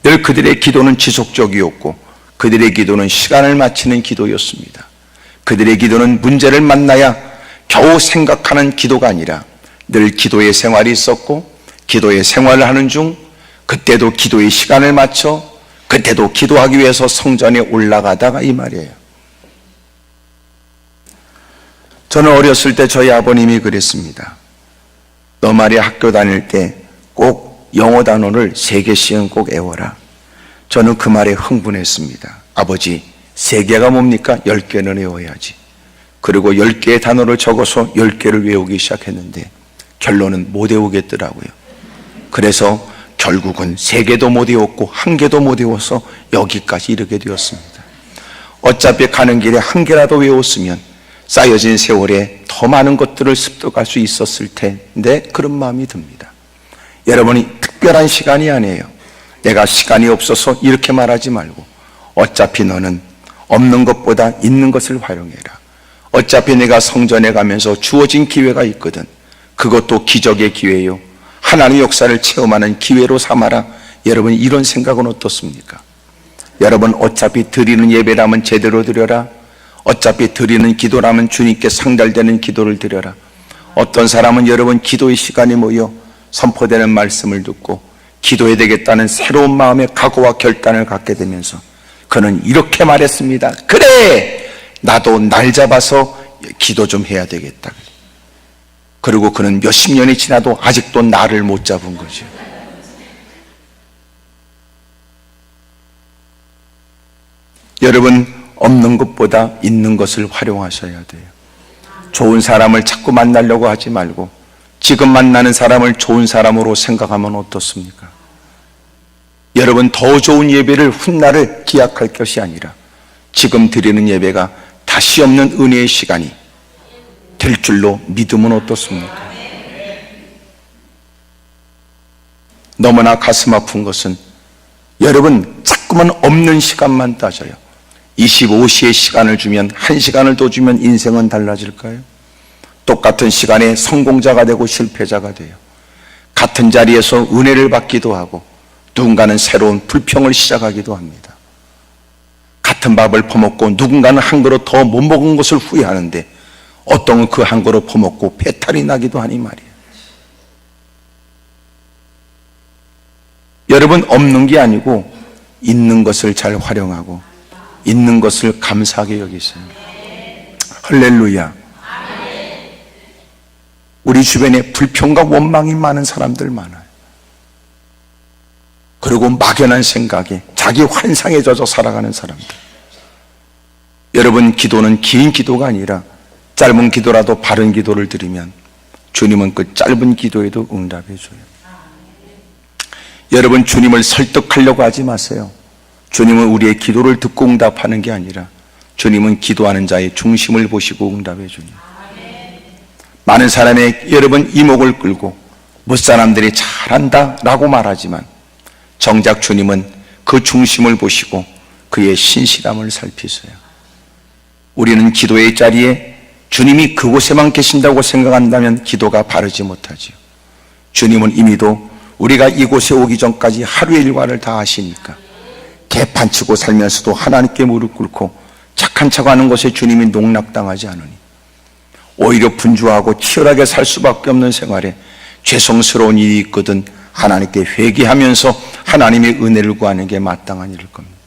A: 늘 그들의 기도는 지속적이었고 그들의 기도는 시간을 마치는 기도였습니다. 그들의 기도는 문제를 만나야 겨우 생각하는 기도가 아니라 늘 기도의 생활이 있었고, 기도의 생활을 하는 중 그때도 기도의 시간을 맞춰 그때도 기도하기 위해서 성전에 올라가다가 이 말이에요. 저는 어렸을 때 저희 아버님이 그랬습니다. 너 말이야 학교 다닐 때 꼭 영어 단어를 3개씩은 꼭 외워라. 저는 그 말에 흥분했습니다. 아버지, 3개가 뭡니까? 10개는 외워야지. 그리고 10개의 단어를 적어서 10개를 외우기 시작했는데 결론은 못 외우겠더라고요. 그래서 결국은 3개도 못 외웠고 1개도 못 외워서 여기까지 이르게 되었습니다. 어차피 가는 길에 1개라도 외웠으면 쌓여진 세월에 더 많은 것들을 습득할 수 있었을 텐데 그런 마음이 듭니다. 여러분이 특별한 시간이 아니에요. 내가 시간이 없어서 이렇게 말하지 말고 어차피 너는 없는 것보다 있는 것을 활용해라. 어차피 내가 성전에 가면서 주어진 기회가 있거든. 그것도 기적의 기회요. 하나님의 역사를 체험하는 기회로 삼아라. 여러분 이런 생각은 어떻습니까? 여러분 어차피 드리는 예배라면 제대로 드려라. 어차피 드리는 기도라면 주님께 상달되는 기도를 드려라. 어떤 사람은 여러분 기도의 시간이 모여 선포되는 말씀을 듣고 기도해야 되겠다는 새로운 마음의 각오와 결단을 갖게 되면서 그는 이렇게 말했습니다. 그래! 나도 날 잡아서 기도 좀 해야 되겠다. 그리고 그는 몇십 년이 지나도 아직도 나를 못 잡은 거죠. 여러분 없는 것보다 있는 것을 활용하셔야 돼요. 좋은 사람을 자꾸 만나려고 하지 말고 지금 만나는 사람을 좋은 사람으로 생각하면 어떻습니까? 여러분 더 좋은 예배를 훗날을 기약할 것이 아니라 지금 드리는 예배가 다시 없는 은혜의 시간이 될 줄로 믿으면 어떻습니까? 너무나 가슴 아픈 것은 여러분 자꾸만 없는 시간만 따져요. 25시의 시간을 주면 1시간을 더 주면 인생은 달라질까요? 똑같은 시간에 성공자가 되고 실패자가 돼요. 같은 자리에서 은혜를 받기도 하고 누군가는 새로운 불평을 시작하기도 합니다. 같은 밥을 퍼먹고 누군가는 한 그릇 더 못 먹은 것을 후회하는데 어떤 그 한 그릇 퍼먹고 배탈이 나기도 하니 말이에요. 여러분 없는 게 아니고 있는 것을 잘 활용하고 있는 것을 감사하게 여기세요. 할렐루야. 우리 주변에 불평과 원망이 많은 사람들 많아요. 그리고 막연한 생각에 자기 환상에 젖어 살아가는 사람들. 여러분 기도는 긴 기도가 아니라 짧은 기도라도 바른 기도를 드리면 주님은 그 짧은 기도에도 응답해 줘요. 여러분 주님을 설득하려고 하지 마세요. 주님은 우리의 기도를 듣고 응답하는 게 아니라 주님은 기도하는 자의 중심을 보시고 응답해 주니. 많은 사람의 여러분 이목을 끌고 무사람들이 잘한다 라고 말하지만 정작 주님은 그 중심을 보시고 그의 신실함을 살피세요. 우리는 기도의 자리에 주님이 그곳에만 계신다고 생각한다면 기도가 바르지 못하지요. 주님은 이미도 우리가 이곳에 오기 전까지 하루의 일과를 다 아시니까 개판치고 살면서도 하나님께 무릎 꿇고 착한 척하는 것에 주님이 농락당하지 않으니 오히려 분주하고 치열하게 살 수밖에 없는 생활에 죄송스러운 일이 있거든 하나님께 회개하면서 하나님의 은혜를 구하는 게 마땅한 일일 겁니다.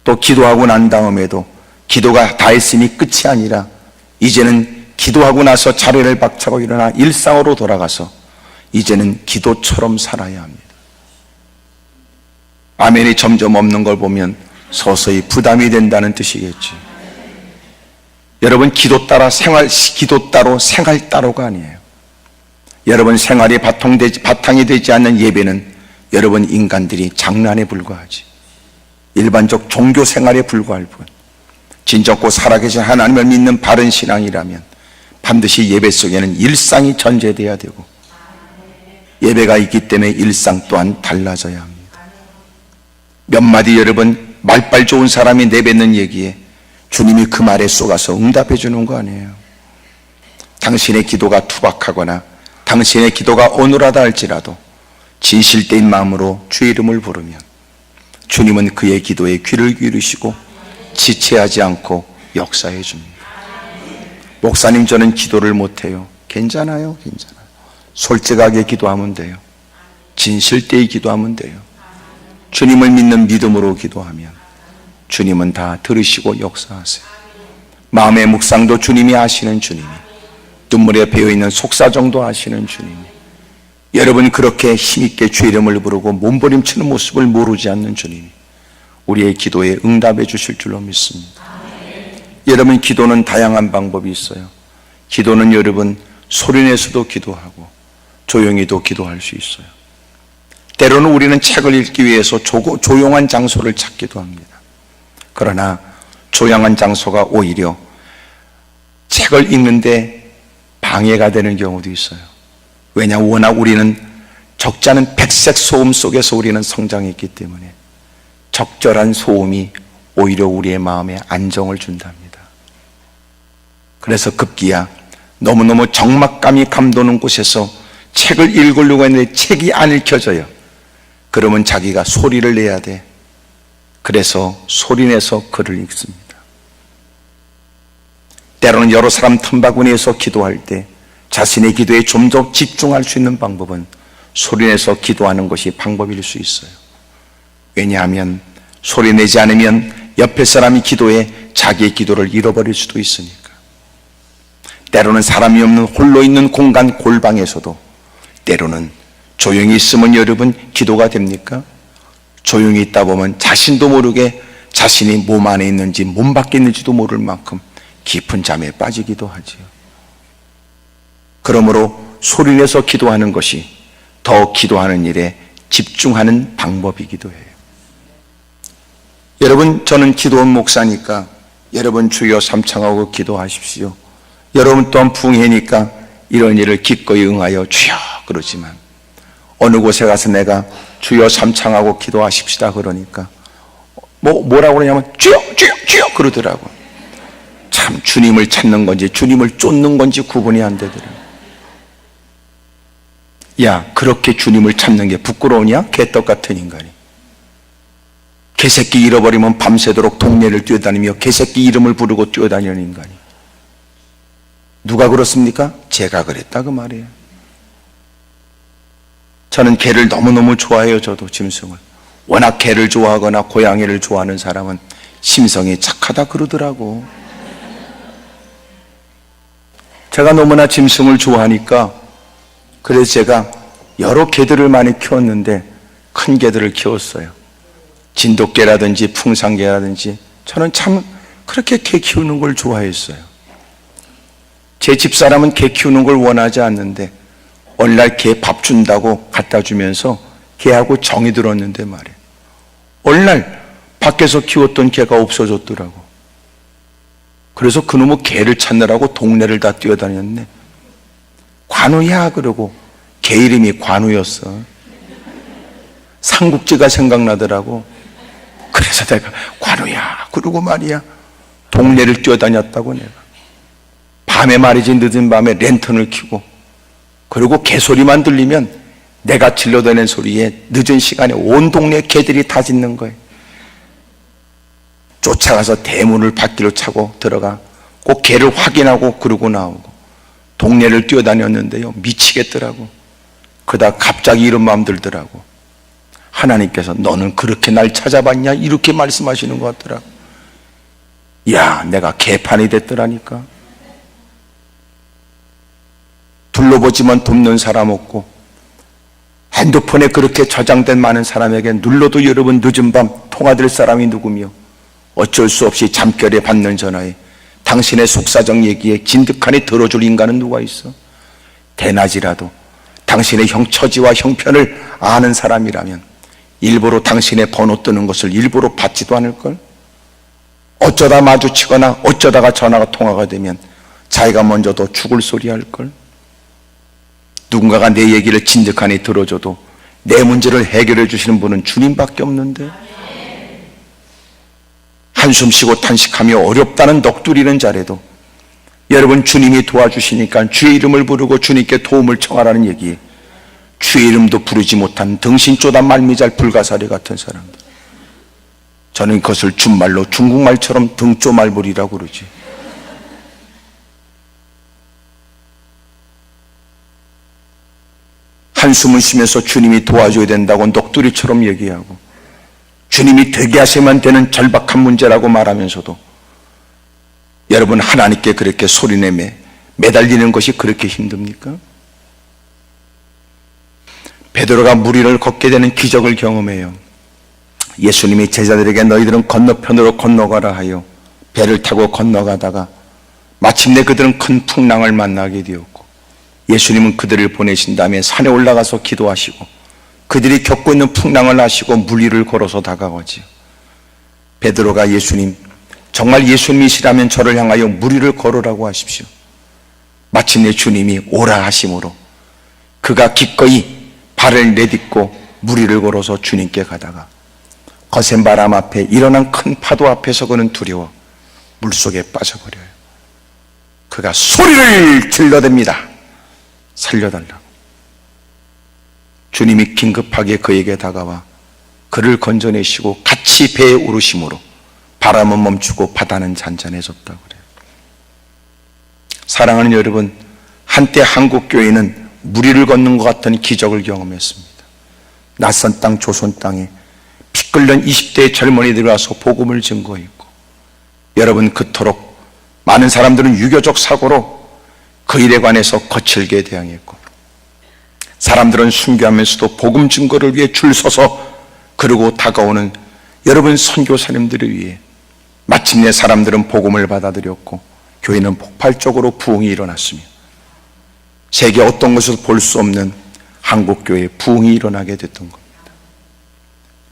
A: 또 기도하고 난 다음에도 기도가 다 했으니 끝이 아니라 이제는 기도하고 나서 자리를 박차고 일어나 일상으로 돌아가서 이제는 기도처럼 살아야 합니다. 아멘이 점점 없는 걸 보면 서서히 부담이 된다는 뜻이겠지. 여러분 기도 따로 생활 따로가 아니에요. 여러분 생활이 바탕이 되지 않는 예배는 여러분 인간들이 장난에 불과하지. 일반적 종교 생활에 불과할 뿐. 진정고 살아계신 하나님을 믿는 바른 신앙이라면 반드시 예배 속에는 일상이 전제돼야 되고 예배가 있기 때문에 일상 또한 달라져야 합니다. 몇 마디 여러분 말빨 좋은 사람이 내뱉는 얘기에 주님이 그 말에 쏘가서 응답해 주는 거 아니에요. 당신의 기도가 투박하거나 당신의 기도가 어눌하다 할지라도 진실된 마음으로 주의 이름을 부르면 주님은 그의 기도에 귀를 기울이시고 지체하지 않고 역사해 줍니다. 목사님 저는 기도를 못해요. 괜찮아요. 솔직하게 기도하면 돼요. 진실되이 기도하면 돼요. 주님을 믿는 믿음으로 기도하면 주님은 다 들으시고 역사하세요. 마음의 묵상도 주님이 아시는 주님이, 눈물에 배어있는 속사정도 아시는 주님이, 여러분 그렇게 힘있게 주의 이름을 부르고 몸부림치는 모습을 모르지 않는 주님이 우리의 기도에 응답해 주실 줄로 믿습니다. 여러분, 기도는 다양한 방법이 있어요. 기도는 여러분 소리내서도 기도하고 조용히도 기도할 수 있어요. 때로는 우리는 책을 읽기 위해서 조용한 장소를 찾기도 합니다. 그러나 조용한 장소가 오히려 책을 읽는데 방해가 되는 경우도 있어요. 왜냐, 워낙 우리는 적지 않은 백색 소음 속에서 우리는 성장했기 때문에 적절한 소음이 오히려 우리의 마음에 안정을 준답니다. 그래서 급기야 너무너무 적막감이 감도는 곳에서 책을 읽으려고 했는데 책이 안 읽혀져요. 그러면 자기가 소리를 내야 돼. 그래서 소리내서 글을 읽습니다. 때로는 여러 사람 틈바구니에서 기도할 때 자신의 기도에 좀 더 집중할 수 있는 방법은 소리내서 기도하는 것이 방법일 수 있어요. 왜냐하면 소리내지 않으면 옆에 사람이 기도해 자기의 기도를 잃어버릴 수도 있으니까. 때로는 사람이 없는 홀로 있는 공간 골방에서도 때로는 조용히 있으면 여러분 기도가 됩니까? 조용히 있다 보면 자신도 모르게 자신이 몸 안에 있는지 몸 밖에 있는지도 모를 만큼 깊은 잠에 빠지기도 하지요. 그러므로 소리내서 기도하는 것이 더 기도하는 일에 집중하는 방법이기도 해요. 여러분, 저는 기도원 목사니까 여러분 주여 삼창하고 기도하십시오. 여러분 또한 부흥회니까 이런 일을 기꺼이 응하여 주여 그러지만 어느 곳에 가서 내가 주여 삼창하고 기도하십시다 그러니까 뭐라고 그러냐면 주여 주여 주여 그러더라고. 참 주님을 찾는 건지 주님을 쫓는 건지 구분이 안 되더라고. 야, 그렇게 주님을 찾는 게 부끄러우냐? 개떡 같은 인간이. 개새끼 잃어버리면 밤새도록 동네를 뛰어다니며 개새끼 이름을 부르고 뛰어다니는 인간이. 누가 그렇습니까? 제가 그랬다 그 말이에요. 저는 개를 너무너무 좋아해요. 저도 짐승을. 워낙 개를 좋아하거나 고양이를 좋아하는 사람은 심성이 착하다 그러더라고. 제가 너무나 짐승을 좋아하니까 그래서 제가 여러 개들을 많이 키웠는데 큰 개들을 키웠어요. 진돗개라든지 풍산개라든지. 저는 참 그렇게 개 키우는 걸 좋아했어요. 제 집사람은 개 키우는 걸 원하지 않는데 어느 날 개 밥 준다고 갖다 주면서 개하고 정이 들었는데 말이에요. 어느 날 밖에서 키웠던 개가 없어졌더라고. 그래서 그놈의 개를 찾느라고 동네를 다 뛰어다녔네. 관우야 그러고 개 이름이 관우였어. 삼국지가 생각나더라고. 그래서 내가 관우야 그러고 말이야 동네를 뛰어다녔다고. 내가 밤에 말이지 늦은 밤에 랜턴을 켜고 그리고 개소리만 들리면 내가 질러대는 소리에 늦은 시간에 온 동네 개들이 다 짖는 거예요. 쫓아가서 대문을 밭기로 차고 들어가 꼭 개를 확인하고 그러고 나오고 동네를 뛰어다녔는데요, 미치겠더라고. 그러다 갑자기 이런 마음 들더라고. 하나님께서 너는 그렇게 날 찾아봤냐? 이렇게 말씀하시는 것 같더라고. 야, 내가 개판이 됐더라니까. 둘러보지만 돕는 사람 없고 핸드폰에 그렇게 저장된 많은 사람에게 눌러도 여러분 늦은 밤 통화될 사람이 누구며 어쩔 수 없이 잠결에 받는 전화에 당신의 속사정 얘기에 진득하니 들어줄 인간은 누가 있어? 대낮이라도 당신의 처지와 형편을 아는 사람이라면 일부러 당신의 번호 뜨는 것을 일부러 받지도 않을걸? 어쩌다 마주치거나 어쩌다가 전화가 통화가 되면 자기가 먼저 더 죽을 소리 할걸? 누군가가 내 얘기를 진득하니 들어줘도 내 문제를 해결해 주시는 분은 주님밖에 없는데, 한숨 쉬고 탄식하며 어렵다는 넋두리는 자라도 여러분 주님이 도와주시니까 주의 이름을 부르고 주님께 도움을 청하라는 얘기에 주의 이름도 부르지 못한 등신쪼다 말미잘 불가사리 같은 사람들, 저는 그것을 준말로 중국말처럼 등쪼말불이라고 그러지. 한숨을 쉬면서 주님이 도와줘야 된다고 넋두리처럼 얘기하고 주님이 되게 하시면 되는 절박한 문제라고 말하면서도 여러분, 하나님께 그렇게 소리내며 매달리는 것이 그렇게 힘듭니까? 베드로가 물 위를 걷게 되는 기적을 경험해요. 예수님이 제자들에게 너희들은 건너편으로 건너가라 하여 배를 타고 건너가다가 마침내 그들은 큰 풍랑을 만나게 되었고, 예수님은 그들을 보내신 다음에 산에 올라가서 기도하시고 그들이 겪고 있는 풍랑을 아시고 물 위를 걸어서 다가오지요. 베드로가 예수님, 정말 예수님이시라면 저를 향하여 물 위를 걸으라고 하십시오. 마침내 주님이 오라 하심으로 그가 기꺼이 발을 내딛고 물 위를 걸어서 주님께 가다가 거센 바람 앞에 일어난 큰 파도 앞에서 그는 두려워 물속에 빠져버려요. 그가 소리를 질러댑니다. 살려달라고. 주님이 긴급하게 그에게 다가와 그를 건져내시고 같이 배에 오르심으로 바람은 멈추고 바다는 잔잔해졌다고 그래요. 사랑하는 여러분, 한때 한국교회는 물 위를 걷는 것 같은 기적을 경험했습니다. 낯선 땅 조선 땅에 피 끓는 20대의 젊은이들이 와서 복음을 증거했고, 여러분, 그토록 많은 사람들은 유교적 사고로 그 일에 관해서 거칠게 대항했고, 사람들은 순교하면서도 복음 증거를 위해 줄 서서 그러고 다가오는 여러분 선교사님들을 위해 마침내 사람들은 복음을 받아들였고 교회는 폭발적으로 부흥이 일어났으며 세계 어떤 곳에서 볼 수 없는 한국교회에 부흥이 일어나게 됐던 겁니다.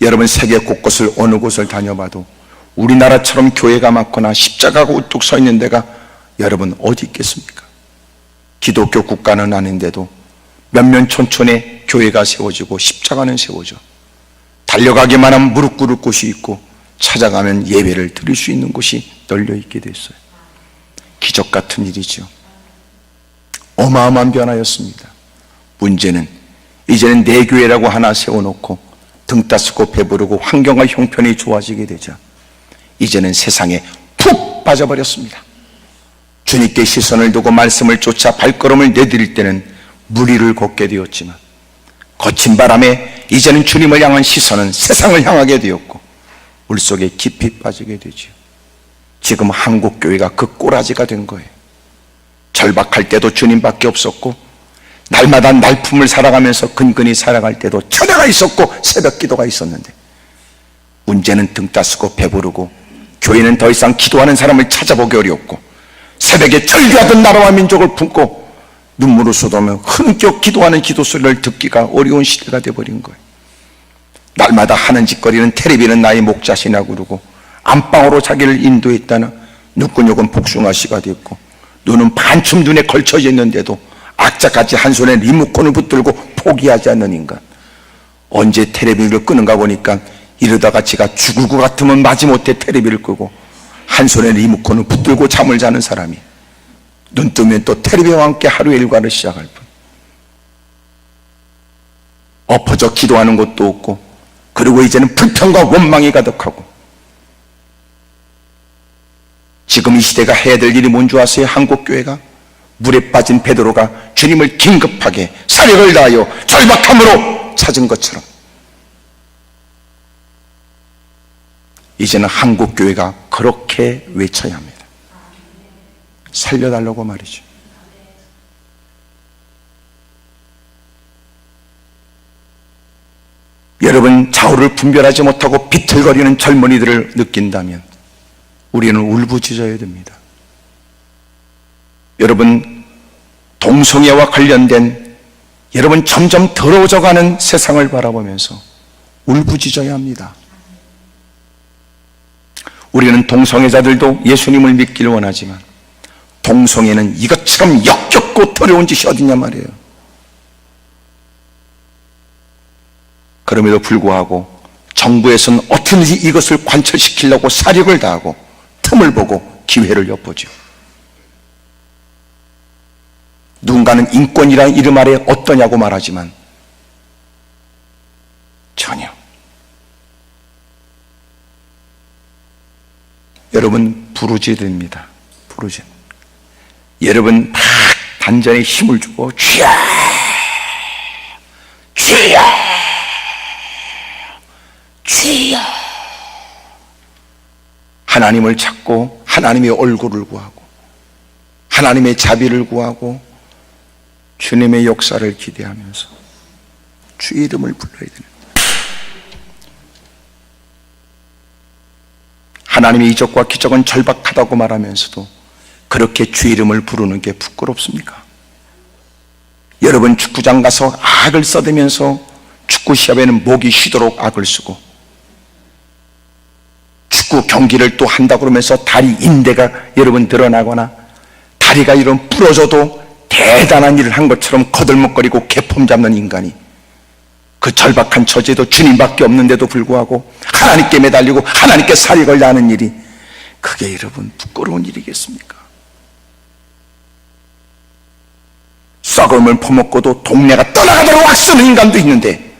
A: 여러분, 세계 곳곳을 어느 곳을 다녀봐도 우리나라처럼 교회가 많거나 십자가가 우뚝 서 있는 데가 여러분 어디 있겠습니까? 기독교 국가는 아닌데도 몇몇 촌촌에 교회가 세워지고 십자가는 세워져 달려가기만 하면 무릎 꿇을 곳이 있고 찾아가면 예배를 드릴 수 있는 곳이 널려 있게 됐어요. 기적 같은 일이죠. 어마어마한 변화였습니다. 문제는 이제는 내 교회라고 하나 세워놓고 등 따스고 배부르고 환경과 형편이 좋아지게 되자 이제는 세상에 푹 빠져버렸습니다. 주님께 시선을 두고 말씀을 쫓아 발걸음을 내디딜 때는 물 위를 걷게 되었지만 거친 바람에 이제는 주님을 향한 시선은 세상을 향하게 되었고 물속에 깊이 빠지게 되죠. 지금 한국교회가 그 꼬라지가 된 거예요. 절박할 때도 주님밖에 없었고 날마다 날품을 살아가면서 근근히 살아갈 때도 천회가 있었고 새벽 기도가 있었는데 문제는 등 따스고 배부르고 교회는 더 이상 기도하는 사람을 찾아보기 어렵고 새벽에 절규하던 나라와 민족을 품고 눈물을 쏟아오며 흔격 기도하는 기도 소리를 듣기가 어려운 시대가 되어버린 거예요. 날마다 하는 짓거리는 텔레비는 나의 목자시나 그러고 안방으로 자기를 인도했다나 누구누군 복숭아씨가 됐고 눈은 반쯤 눈에 걸쳐져 있는데도 악자같이 한 손에 리모컨을 붙들고 포기하지 않는 인간. 언제 텔레비를 끄는가 보니까 이러다가 지가 죽을 것 같으면 마지못해 텔레비를 끄고 한 손에 리모컨을 붙들고 잠을 자는 사람이 눈 뜨면 또 텔레비와 함께 하루의 일과를 시작할 뿐. 엎어져 기도하는 것도 없고 그리고 이제는 불평과 원망이 가득하고 지금 이 시대가 해야 될 일이 뭔지 아세요? 한국교회가 물에 빠진 베드로가 주님을 긴급하게 사력을 다하여 절박함으로 찾은 것처럼 이제는 한국교회가 그렇게 외쳐야 합니다. 살려달라고 말이죠. 여러분, 좌우를 분별하지 못하고 비틀거리는 젊은이들을 느낀다면 우리는 울부짖어야 됩니다. 여러분, 동성애와 관련된 여러분 점점 더러워져가는 세상을 바라보면서 울부짖어야 합니다. 우리는 동성애자들도 예수님을 믿기를 원하지만 동성애는 이것처럼 역겹고 더러운 짓이 어디냐 말이에요. 그럼에도 불구하고 정부에서는 어떻게든지 이것을 관철시키려고 사력을 다하고 틈을 보고 기회를 엿보죠. 누군가는 인권이라는 이름 아래 어떠냐고 말하지만 전혀. 여러분, 부르짖습니다. 부르짖. 여러분 막 단전에 힘을 주고 주여 주여 주여 하나님을 찾고 하나님의 얼굴을 구하고 하나님의 자비를 구하고 주님의 역사를 기대하면서 주의 이름을 불러야 되는 거예요. 하나님의 이적과 기적은 절박하다고 말하면서도 그렇게 주의 이름을 부르는 게 부끄럽습니까? 여러분 축구장 가서 악을 써대면서 축구 시합에는 목이 쉬도록 악을 쓰고 축구 경기를 또 한다고 그러면서 다리 인대가 여러분 드러나거나 다리가 이런 부러져도 대단한 일을 한 것처럼 거들먹거리고 개폼 잡는 인간이 그 절박한 처지에도 주님밖에 없는데도 불구하고 하나님께 매달리고 하나님께 살이 걸려 하는 일이 그게 여러분 부끄러운 일이겠습니까? 썩음을 퍼먹고도 동네가 떠나가도록 악쓰는 인간도 있는데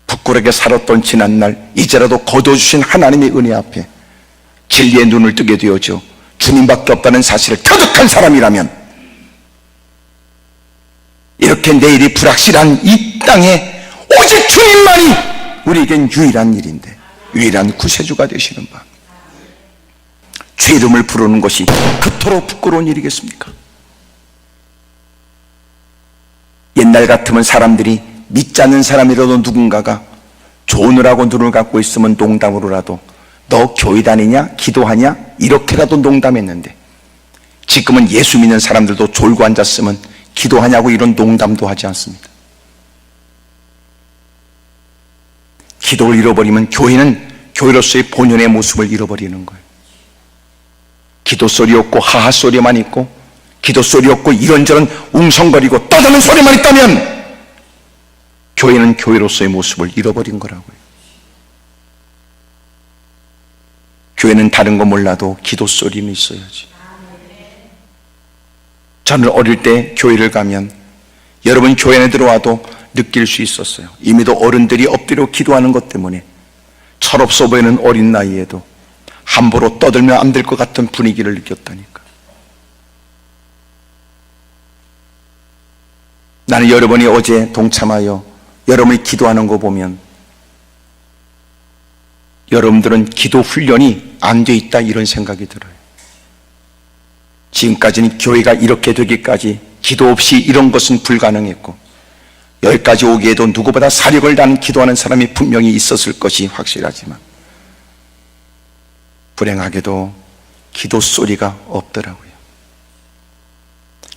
A: 부끄럽게 살았던 지난날 이제라도 거둬주신 하나님의 은혜 앞에 진리의 눈을 뜨게 되어져 주님밖에 없다는 사실을 터득한 사람이라면 이렇게 내일이 불확실한 이 땅에 오직 주님만이 우리에겐 유일한 일인데 유일한 구세주가 되시는 바 주의 이름을 부르는 것이 그토록 부끄러운 일이겠습니까? 옛날 같으면 사람들이 믿지 않는 사람이라도 누군가가 좋으라고 눈을 감고 있으면 농담으로라도 너 교회 다니냐? 기도하냐? 이렇게라도 농담했는데 지금은 예수 믿는 사람들도 졸고 앉았으면 기도하냐고 이런 농담도 하지 않습니다. 기도를 잃어버리면 교회는 교회로서의 본연의 모습을 잃어버리는 거예요. 기도 소리 없고 하하 소리만 있고 기도 소리 없고 이런저런 웅성거리고 떠드는 소리만 있다면 교회는 교회로서의 모습을 잃어버린 거라고요. 교회는 다른 거 몰라도 기도 소리는 있어야지. 저는 어릴 때 교회를 가면 여러분 교회 안에 들어와도 느낄 수 있었어요. 이미도 어른들이 엎드려 기도하는 것 때문에 철없어 보이는 어린 나이에도 함부로 떠들면 안 될 것 같은 분위기를 느꼈다니까. 나는 여러분이 어제 동참하여 여러분이 기도하는 거 보면 여러분들은 기도 훈련이 안 돼 있다 이런 생각이 들어요. 지금까지는 교회가 이렇게 되기까지 기도 없이 이런 것은 불가능했고 여기까지 오기에도 누구보다 사력을 다하는 기도하는 사람이 분명히 있었을 것이 확실하지만 불행하게도 기도 소리가 없더라고요.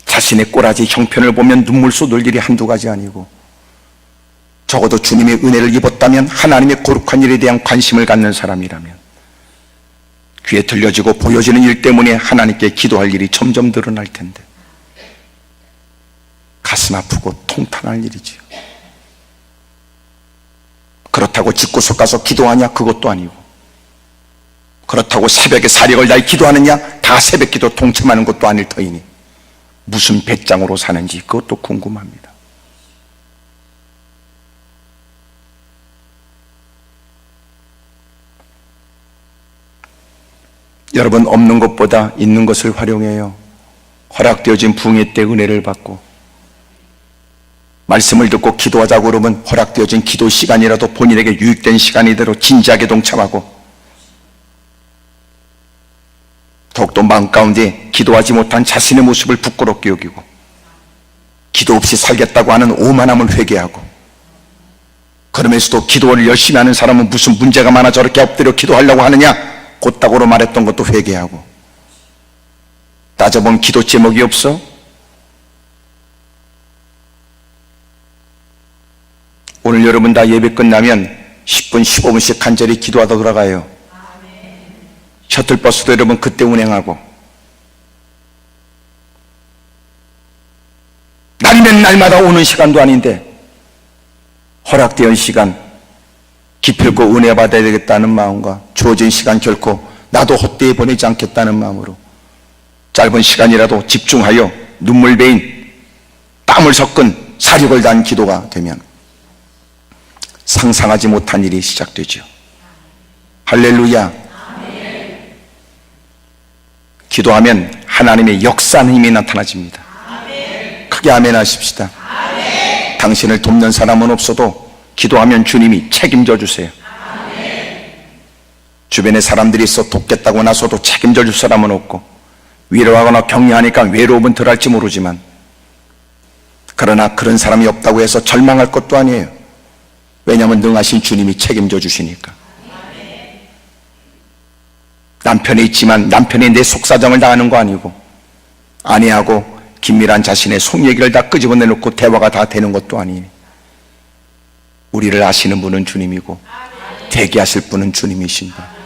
A: 자신의 꼬라지 형편을 보면 눈물 쏟을 일이 한두 가지 아니고 적어도 주님의 은혜를 입었다면 하나님의 거룩한 일에 대한 관심을 갖는 사람이라면 귀에 들려지고 보여지는 일 때문에 하나님께 기도할 일이 점점 늘어날 텐데 가슴 아프고 통탄할 일이지요. 그렇다고 집구석 가서 기도하냐? 그것도 아니고 그렇다고 새벽에 사력을 다해 기도하느냐? 다 새벽 기도 동참하는 것도 아닐 터이니 무슨 배짱으로 사는지 그것도 궁금합니다. 여러분 없는 것보다 있는 것을 활용해요. 허락되어진 부흥회 때 은혜를 받고 말씀을 듣고 기도하자고 그러면 허락되어진 기도 시간이라도 본인에게 유익된 시간이대로 진지하게 동참하고 더욱더 마음 가운데 기도하지 못한 자신의 모습을 부끄럽게 여기고 기도 없이 살겠다고 하는 오만함을 회개하고 그러면서도 기도를 열심히 하는 사람은 무슨 문제가 많아 저렇게 엎드려 기도하려고 하느냐 곧다고로 말했던 것도 회개하고 따져보면 기도 제목이 없어? 오늘 여러분 다 예배 끝나면 10분 15분씩 간절히 기도하다 돌아가요. 셔틀버스도 여러분 그때 운행하고 날이면 날마다 오는 시간도 아닌데 허락되은 시간 기필코 은혜 받아야 되겠다는 마음과 주어진 시간 결코 나도 헛되이 보내지 않겠다는 마음으로 짧은 시간이라도 집중하여 눈물 베인 땀을 섞은 사력을 다한 기도가 되면 상상하지 못한 일이 시작되죠. 할렐루야. 기도하면 하나님의 역사하는 힘이 나타나집니다. 크게 아멘 하십시다. 당신을 돕는 사람은 없어도 기도하면 주님이 책임져 주세요.
B: 주변에 사람들이 있어 돕겠다고 나서도 책임져 줄 사람은 없고, 위로하거나 격려하니까 외로움은 덜할지 모르지만, 그러나 그런 사람이 없다고 해서 절망할 것도 아니에요. 왜냐하면 능하신 주님이 책임져 주시니까. 남편이 있지만 남편이 내 속사정을 다 아는 거 아니고, 아내하고 긴밀한 자신의 속 얘기를 다 끄집어내놓고 대화가 다 되는 것도 아니니, 우리를 아시는 분은 주님이고 되게 하실 분은 주님이신다.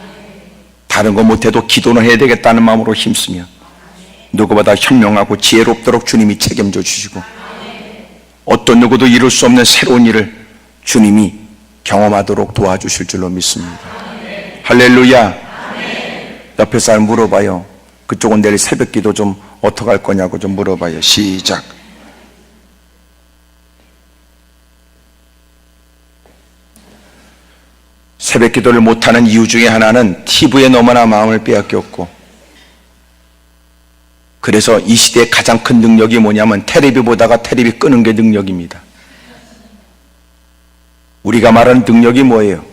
B: 다른 거 못해도 기도는 해야 되겠다는 마음으로 힘쓰며 누구보다 현명하고 지혜롭도록 주님이 책임져 주시고, 어떤 누구도 이룰 수 없는 새로운 일을 주님이 경험하도록 도와주실 줄로 믿습니다. 할렐루야. 옆에 사람 물어봐요. 그쪽은 내일 새벽기도 좀 어떻게 할 거냐고 좀 물어봐요. 시작. 새벽기도를 못하는 이유 중에 하나는 TV에 너무나 마음을 빼앗겼고, 그래서 이 시대의 가장 큰 능력이 뭐냐면 테레비 보다가 테레비 끄는 게 능력입니다. 우리가 말하는 능력이 뭐예요?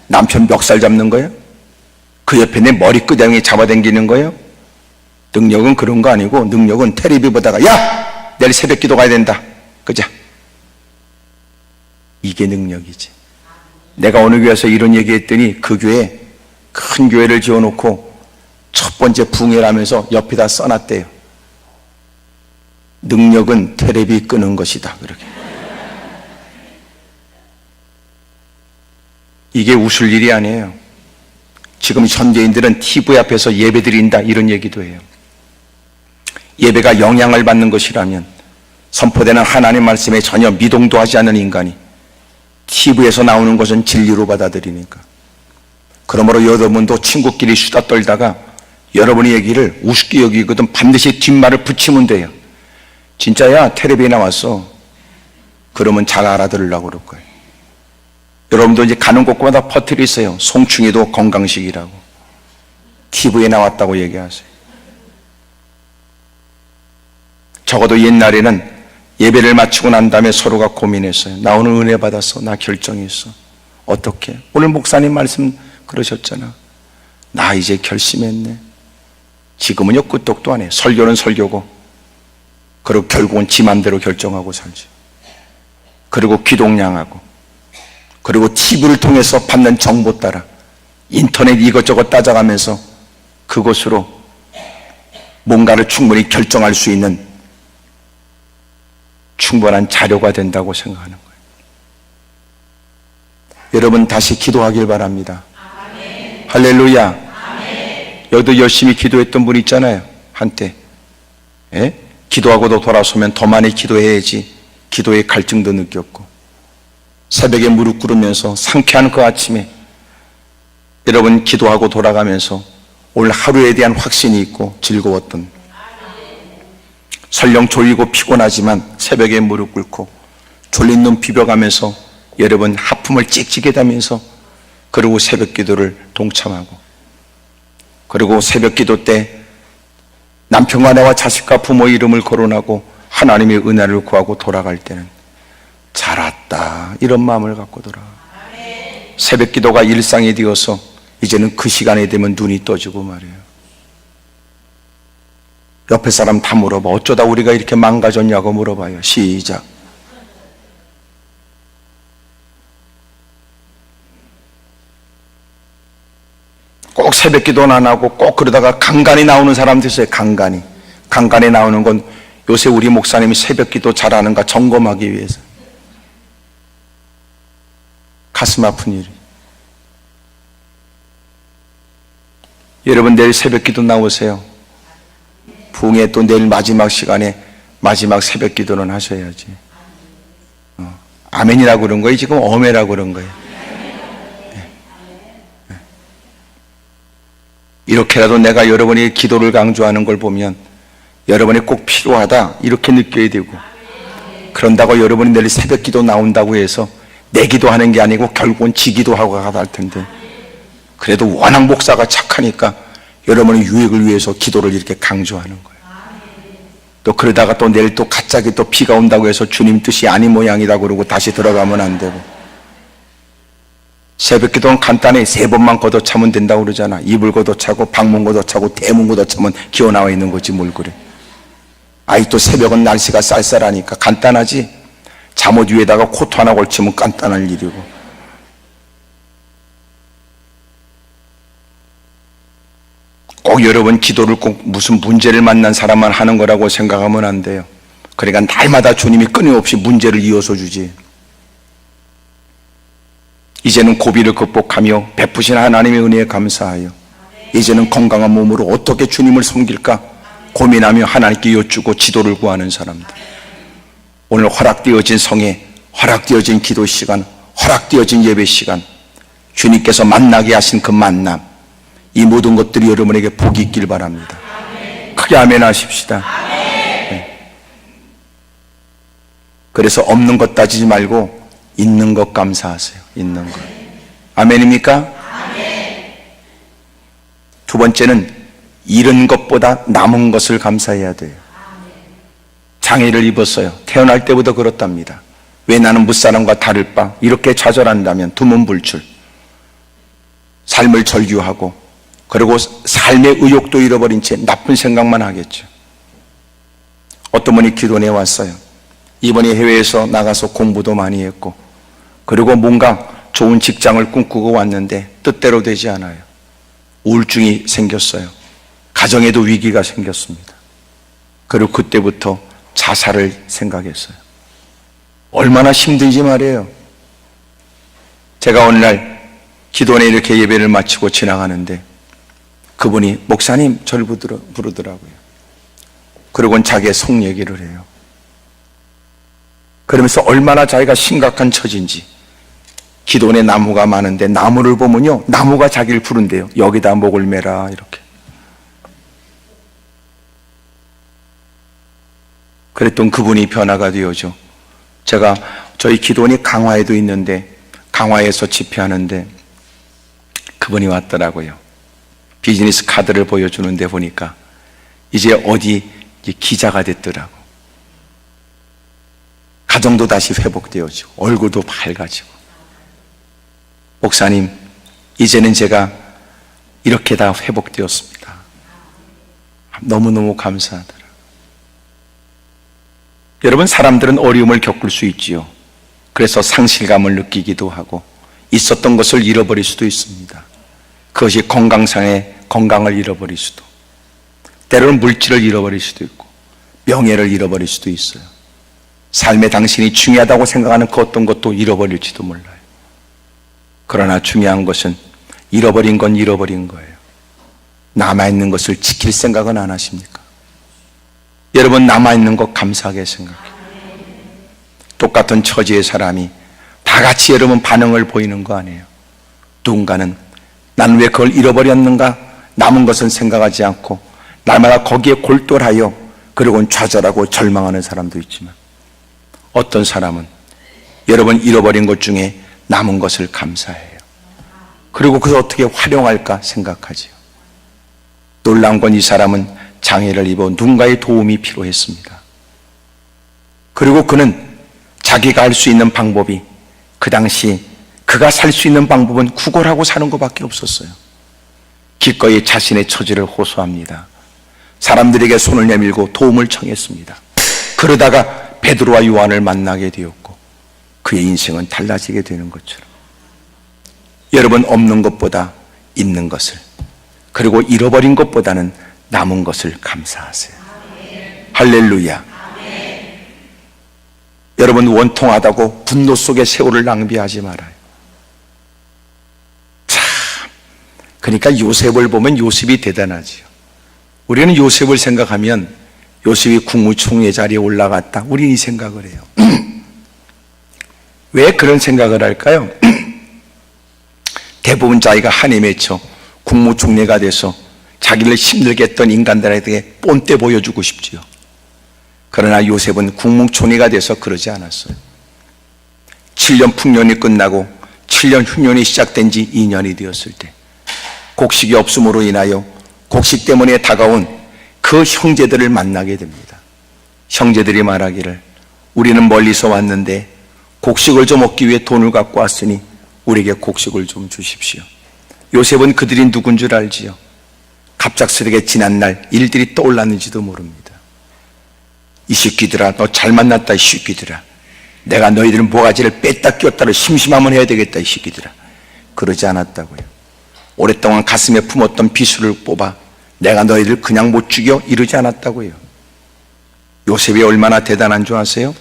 B: 남편 멱살 잡는 거예요? 그 옆에 내 머리끄댕이 잡아당기는 거예요? 능력은 그런 거 아니고, 능력은 테레비 보다가 야! 내일 새벽기도 가야 된다. 그죠? 이게 능력이지. 내가 어느 교회에서 이런 얘기했더니 그 교회, 큰 교회를 지어놓고 첫 번째 붕해를 하면서 옆에다 써놨대요. 능력은 테레비 끄는 것이다. 그렇게. 이게 웃을 일이 아니에요. 지금 현대인들은 TV 앞에서 예배 드린다 이런 얘기도 해요. 예배가 영향을 받는 것이라면 선포되는 하나님 말씀에 전혀 미동도 하지 않는 인간이 TV에서 나오는 것은 진리로 받아들이니까. 그러므로 여러분도 친구끼리 수다 떨다가 여러분의 얘기를 우습게 여기거든 반드시 뒷말을 붙이면 돼요. 진짜야, 텔레비에 나왔어. 그러면 잘 알아들으려고 그럴 거예요. 여러분도 이제 가는 곳마다 퍼뜨리세요. 송충이도 건강식이라고. TV에 나왔다고 얘기하세요. 적어도 옛날에는 예배를 마치고 난 다음에 서로가 고민했어요. 나 오늘 은혜 받았어. 나 결정했어. 어떻게? 오늘 목사님 말씀 그러셨잖아. 나 이제 결심했네. 지금은요 끄떡도 안 해. 설교는 설교고, 그리고 결국은 지 맘대로 결정하고 살지. 그리고 기독량하고, 그리고 TV를 통해서 받는 정보 따라 인터넷 이것저것 따져가면서 그것으로 뭔가를 충분히 결정할 수 있는 충분한 자료가 된다고 생각하는 거예요. 여러분 다시 기도하길 바랍니다. 아멘. 할렐루야. 아멘. 여기도 열심히 기도했던 분 있잖아요. 한때. 예? 기도하고도 돌아서면 더 많이 기도해야지 기도의 갈증도 느꼈고, 새벽에 무릎 꿇으면서 상쾌한 그 아침에 여러분 기도하고 돌아가면서 오늘 하루에 대한 확신이 있고 즐거웠던, 설령 졸리고 피곤하지만 새벽에 무릎 꿇고 졸린 눈 비벼가면서 여러분 하품을 찍찍해 다면서, 그리고 새벽 기도를 동참하고, 그리고 새벽 기도 때 남편과 나와 자식과 부모 이름을 거론하고 하나님의 은혜를 구하고 돌아갈 때는 잘 왔다 이런 마음을 갖고 돌아가. 새벽 기도가 일상이 되어서 이제는 그 시간이 되면 눈이 떠지고 말이에요. 옆에 사람 다 물어봐. 어쩌다 우리가 이렇게 망가졌냐고 물어봐요. 시작. 꼭 새벽 기도는 안 하고 꼭 그러다가 간간히 나오는 사람도 있어요. 간간히 나오는 건 요새 우리 목사님이 새벽 기도 잘하는가 점검하기 위해서. 가슴 아픈 일이. 여러분 내일 새벽 기도 나오세요. 부흥회 또 내일 마지막 시간에 마지막 새벽 기도는 하셔야지. 아멘이라고 그런 거예요? 지금 어메라고 그런 거예요? 이렇게라도 내가 여러분이 기도를 강조하는 걸 보면 여러분이 꼭 필요하다 이렇게 느껴야 되고, 그런다고 여러분이 내일 새벽 기도 나온다고 해서 내 기도하는 게 아니고 결국은 지 기도하고 가다 할 텐데, 그래도 워낙 목사가 착하니까 여러분의 유익을 위해서 기도를 이렇게 강조하는 거예요. 또 그러다가 또 내일 또 갑자기 또 비가 온다고 해서 주님 뜻이 아닌 모양이다 그러고 다시 들어가면 안 되고, 새벽 기도는 간단해. 3번만 걷어차면 된다고 그러잖아. 이불 걷어차고 방문 걷어차고 대문 걷어차면 기어 나와 있는 거지 뭘 그래. 아이 또 새벽은 날씨가 쌀쌀하니까 간단하지. 잠옷 위에다가 코트 하나 걸치면 간단할 일이고. 꼭 여러분 기도를 꼭 무슨 문제를 만난 사람만 하는 거라고 생각하면 안 돼요. 그러니까 날마다 주님이 끊임없이 문제를 이어서 주지. 이제는 고비를 극복하며 베푸신 하나님의 은혜에 감사하여 이제는 건강한 몸으로 어떻게 주님을 섬길까 고민하며 하나님께 여쭈고 지도를 구하는 사람들. 오늘 허락되어진 성에 허락되어진 기도 시간, 허락되어진 예배 시간, 주님께서 만나게 하신 그 만남, 이 모든 것들이 여러분에게 복이 있길 바랍니다. 크게 아멘 하십시다. 네. 그래서 없는 것 따지지 말고 있는 것 감사하세요. 있는 것. 아멘입니까? 두 번째는 잃은 것보다 남은 것을 감사해야 돼요. 장애를 입었어요. 태어날 때부터 그렇답니다. 왜 나는 무사람과 다를 바? 이렇게 좌절한다면 두문불출. 삶을 절규하고 그리고 삶의 의욕도 잃어버린 채 나쁜 생각만 하겠죠. 어떤 분이 기도내 왔어요. 이번에 해외에서 나가서 공부도 많이 했고 그리고 뭔가 좋은 직장을 꿈꾸고 왔는데 뜻대로 되지 않아요. 우울증이 생겼어요. 가정에도 위기가 생겼습니다. 그리고 그때부터 자살을 생각했어요. 얼마나 힘든지 말이에요. 제가 어느 날 기도원에 이렇게 예배를 마치고 지나가는데 그분이 목사님 저를 부르더라고요. 그러고는 자기의 속 얘기를 해요. 그러면서 얼마나 자기가 심각한 처지인지. 기도원에 나무가 많은데 나무를 보면요 나무가 자기를 부른대요. 여기다 목을 매라 이렇게. 그랬던 그분이 변화가 되어죠. 제가 저희 기도원이 강화에도 있는데 강화에서 집회하는데 그분이 왔더라고요. 비즈니스 카드를 보여주는데 보니까 이제 어디 기자가 됐더라고. 가정도 다시 회복되어지고 얼굴도 밝아지고. 목사님, 이제는 제가 이렇게 다 회복되었습니다. 너무너무 감사하더라. 여러분, 사람들은 어려움을 겪을 수 있지요. 그래서 상실감을 느끼기도 하고 있었던 것을 잃어버릴 수도 있습니다. 그것이 건강상의 건강을 잃어버릴 수도, 때로는 물질을 잃어버릴 수도 있고 명예를 잃어버릴 수도 있어요. 삶에 당신이 중요하다고 생각하는 그 어떤 것도 잃어버릴지도 몰라요. 그러나 중요한 것은 잃어버린 건 잃어버린 거예요. 남아있는 것을 지킬 생각은 안 하십니까? 여러분, 남아있는 것 감사하게 생각해요. 똑같은 처지의 사람이 다 같이 여러분 반응을 보이는 거 아니에요. 누군가는 나는 왜 그걸 잃어버렸는가 남은 것은 생각하지 않고 날마다 거기에 골똘하여 그러고는 좌절하고 절망하는 사람도 있지만, 어떤 사람은 여러분 잃어버린 것 중에 남은 것을 감사해요. 그리고 그것을 어떻게 활용할까 생각하지요. 놀라운 건 이 사람은 장애를 입어 누군가의 도움이 필요했습니다. 그리고 그는 자기가 할 수 있는 방법이, 그 당시 그가 살 수 있는 방법은 구걸하고 사는 것밖에 없었어요. 기꺼이 자신의 처지를 호소합니다. 사람들에게 손을 내밀고 도움을 청했습니다. 그러다가 베드로와 요한을 만나게 되었고 그의 인생은 달라지게 되는 것처럼, 여러분, 없는 것보다 있는 것을, 그리고 잃어버린 것보다는 남은 것을 감사하세요. 할렐루야. 여러분, 원통하다고 분노 속에 세월을 낭비하지 말아요. 참, 그러니까 요셉을 보면 요셉이 대단하지요. 우리는 요셉을 생각하면 요셉이 국무총리 자리에 올라갔다, 우리는 이 생각을 해요. 왜 그런 생각을 할까요? 대부분 자기가 한에 맺혀 국무총리가 돼서 자기를 힘들게 했던 인간들에게 본때 보여주고 싶지요. 그러나 요셉은 국무총리가 돼서 그러지 않았어요. 7년 풍년이 끝나고 7년 흉년이 시작된 지 2년이 되었을 때, 곡식이 없음으로 인하여 곡식 때문에 다가온 그 형제들을 만나게 됩니다. 형제들이 말하기를, 우리는 멀리서 왔는데 곡식을 좀 얻기 위해 돈을 갖고 왔으니 우리에게 곡식을 좀 주십시오. 요셉은 그들이 누군 줄 알지요. 갑작스럽게 지난날 일들이 떠올랐는지도 모릅니다. 이 새끼들아, 너 잘 만났다. 이 새끼들아, 내가 너희들 모가지를 뺐다 끼웠다를 심심하면 해야 되겠다. 이 새끼들아. 그러지 않았다고요. 오랫동안 가슴에 품었던 비수를 뽑아 내가 너희들 그냥 못 죽여 이러지 않았다고요. 요셉이 얼마나 대단한 줄 아세요?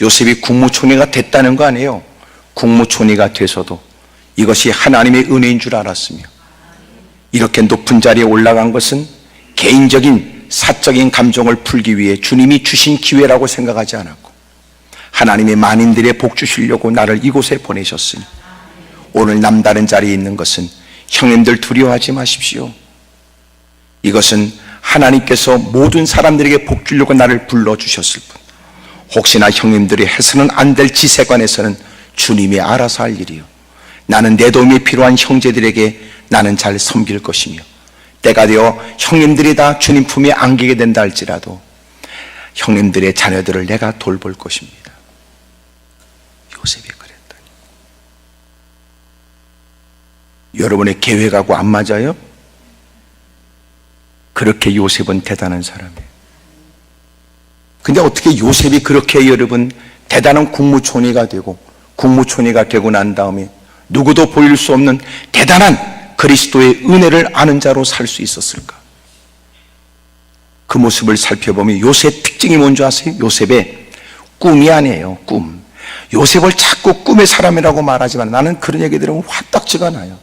B: 요셉이 국무총리가 됐다는 거 아니에요. 국무총리가 돼서도 이것이 하나님의 은혜인 줄 알았으며, 이렇게 높은 자리에 올라간 것은 개인적인 사적인 감정을 풀기 위해 주님이 주신 기회라고 생각하지 않았고, 하나님의 만인들의 복 주시려고 나를 이곳에 보내셨으니, 오늘 남다른 자리에 있는 것은 형님들 두려워하지 마십시오. 이것은 하나님께서 모든 사람들에게 복 주려고 나를 불러주셨을 뿐, 혹시나 형님들이 해서는 안 될 지세관에서는 주님이 알아서 할 일이요, 나는 내 도움이 필요한 형제들에게 나는 잘 섬길 것이며, 때가 되어 형님들이 다 주님 품에 안기게 된다 할지라도 형님들의 자녀들을 내가 돌볼 것입니다. 요셉이 그랬다니. 여러분의 계획하고 안 맞아요? 그렇게 요셉은 대단한 사람이에요. 근데 어떻게 요셉이 그렇게 여러분 대단한 국무총리가 되고, 국무총리가 되고 난 다음에 누구도 보일 수 없는 대단한 그리스도의 은혜를 아는 자로 살 수 있었을까? 그 모습을 살펴보면 요셉 특징이 뭔지 아세요? 요셉의 꿈이 아니에요. 꿈. 요셉을 자꾸 꿈의 사람이라고 말하지만 나는 그런 얘기 들으면 화딱지가 나요.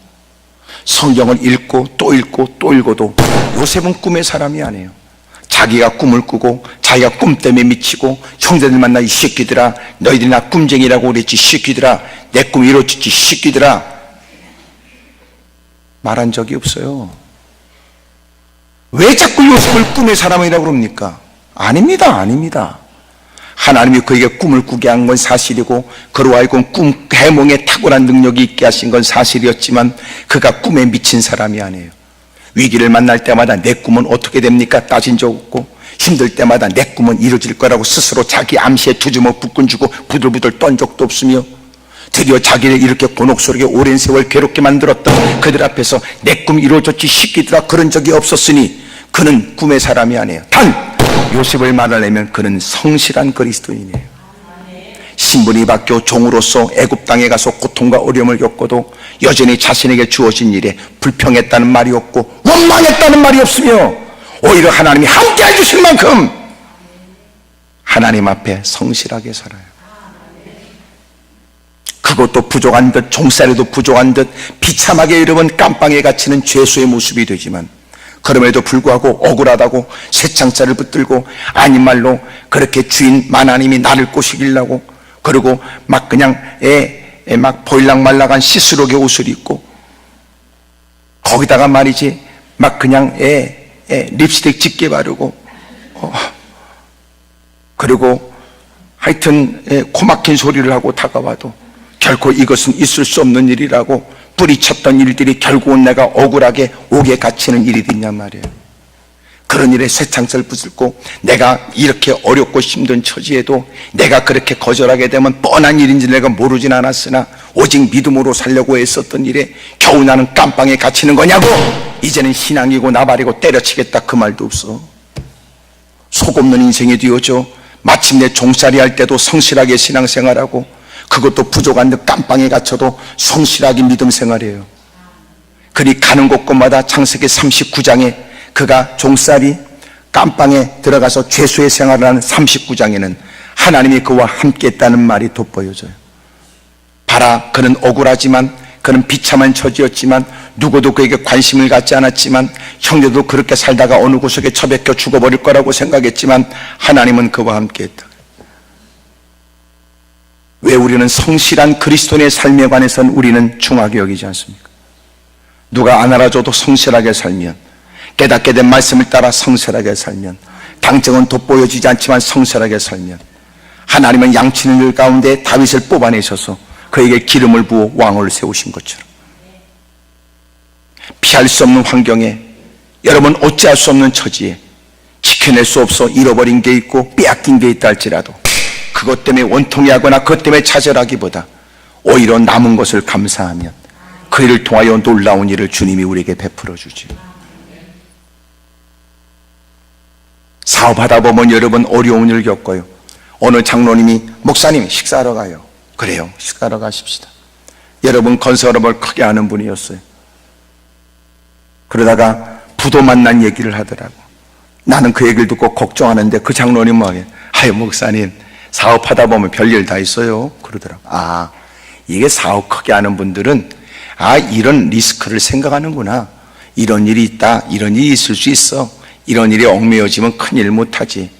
B: 성경을 읽고 또 읽고 또 읽어도 요셉은 꿈의 사람이 아니에요. 자기가 꿈을 꾸고 자기가 꿈 때문에 미치고 형제들 만나 이 새끼들아, 너희들이 나 꿈쟁이라고 그랬지, 이 새끼들아, 내 꿈 이루어졌지, 이 새끼들아, 말한 적이 없어요. 왜 자꾸 요셉을 꿈의 사람이라고 그럽니까? 아닙니다. 아닙니다. 하나님이 그에게 꿈을 꾸게 한 건 사실이고, 그로 하여금 꿈 해몽에 탁월한 능력이 있게 하신 건 사실이었지만, 그가 꿈에 미친 사람이 아니에요. 위기를 만날 때마다 내 꿈은 어떻게 됩니까? 따진 적 없고, 힘들 때마다 내 꿈은 이루어질 거라고 스스로 자기 암시에 두 주먹 북근 주고 부들부들 떤 적도 없으며, 드디어 자기를 이렇게 곤혹스럽게 오랜 세월 괴롭게 만들었던 그들 앞에서 내 꿈 이루어졌지 새끼들아 그런 적이 없었으니 그는 꿈의 사람이 아니에요. 단 요셉을 말하려면 그는 성실한 그리스도인이에요. 신분이 바뀌어 종으로서 애굽 땅에 가서 고통과 어려움을 겪어도 여전히 자신에게 주어진 일에 불평했다는 말이 없고 원망했다는 말이 없으며, 오히려 하나님이 함께 해주실 만큼 하나님 앞에 성실하게 살아요. 그것도 부족한 듯, 종살이도 부족한 듯 비참하게 여러분 깜빵에 갇히는 죄수의 모습이 되지만, 그럼에도 불구하고 억울하다고 새창살을 붙들고, 아닌 말로 그렇게 주인 만하님이 나를 꼬시기려고, 그리고 막 그냥 막 보일락말락한 시스루의 옷을 입고, 거기다가 말이지 막 그냥 립스틱 짙게 바르고, 그리고 하여튼 코 막힌 소리를 하고 다가와도 결코 이것은 있을 수 없는 일이라고 뿌리쳤던 일들이 결국은 내가 억울하게 옥에 갇히는 일이 됐냔 말이에요. 그런 일에 새창살 붙들고 내가 이렇게 어렵고 힘든 처지에도 내가 그렇게 거절하게 되면 뻔한 일인지 내가 모르진 않았으나 오직 믿음으로 살려고 애썼던 일에 겨우 나는 깜빵에 갇히는 거냐고, 이제는 신앙이고 나발이고 때려치겠다 그 말도 없어. 속 없는 인생이 되어져 마침내 종살이 할 때도 성실하게 신앙생활하고, 그것도 부족한 듯 깜빵에 갇혀도 성실하게 믿음 생활해요. 그리 가는 곳곳마다 창세기 39장에 그가 종살이 깜빵에 들어가서 죄수의 생활을 하는 39장에는 하나님이 그와 함께 했다는 말이 돋보여져요. 봐라, 그는 억울하지만, 그는 비참한 처지였지만, 누구도 그에게 관심을 갖지 않았지만, 형제도 그렇게 살다가 어느 구석에 처박혀 죽어버릴 거라고 생각했지만 하나님은 그와 함께 했다. 왜 우리는 성실한 그리스도인의 삶에 관해서는 우리는 중하게 여기지 않습니까? 누가 안 알아줘도 성실하게 살면, 깨닫게 된 말씀을 따라 성실하게 살면, 당정은 돋보여지지 않지만 성실하게 살면, 하나님은 양치는 일 가운데 다윗을 뽑아내셔서 그에게 기름을 부어 왕을 세우신 것처럼, 피할 수 없는 환경에, 여러분 어찌할 수 없는 처지에 지켜낼 수 없어 잃어버린 게 있고 빼앗긴 게 있다 할지라도 그것 때문에 원통해하거나 그것 때문에 차절하기보다 오히려 남은 것을 감사하면 그 일을 통하여 놀라운 일을 주님이 우리에게 베풀어 주죠. 사업하다 보면 여러분 어려운 일을 겪어요. 어느 장로님이 목사님 식사하러 가요. 그래요, 식사하러 가십시다. 여러분 건설업을 크게 하는 분이었어요. 그러다가 부도 만난 얘기를 하더라고. 나는 그 얘기를 듣고 걱정하는데 그 장로님 뭐하게, 아유 목사님 사업하다 보면 별일 다 있어요 그러더라고. 이게 사업 크게 하는 분들은 이런 리스크를 생각하는구나. 이런 일이 있다, 이런 일이 있을 수 있어, 이런 일이 얽매여지면 큰일 못하지.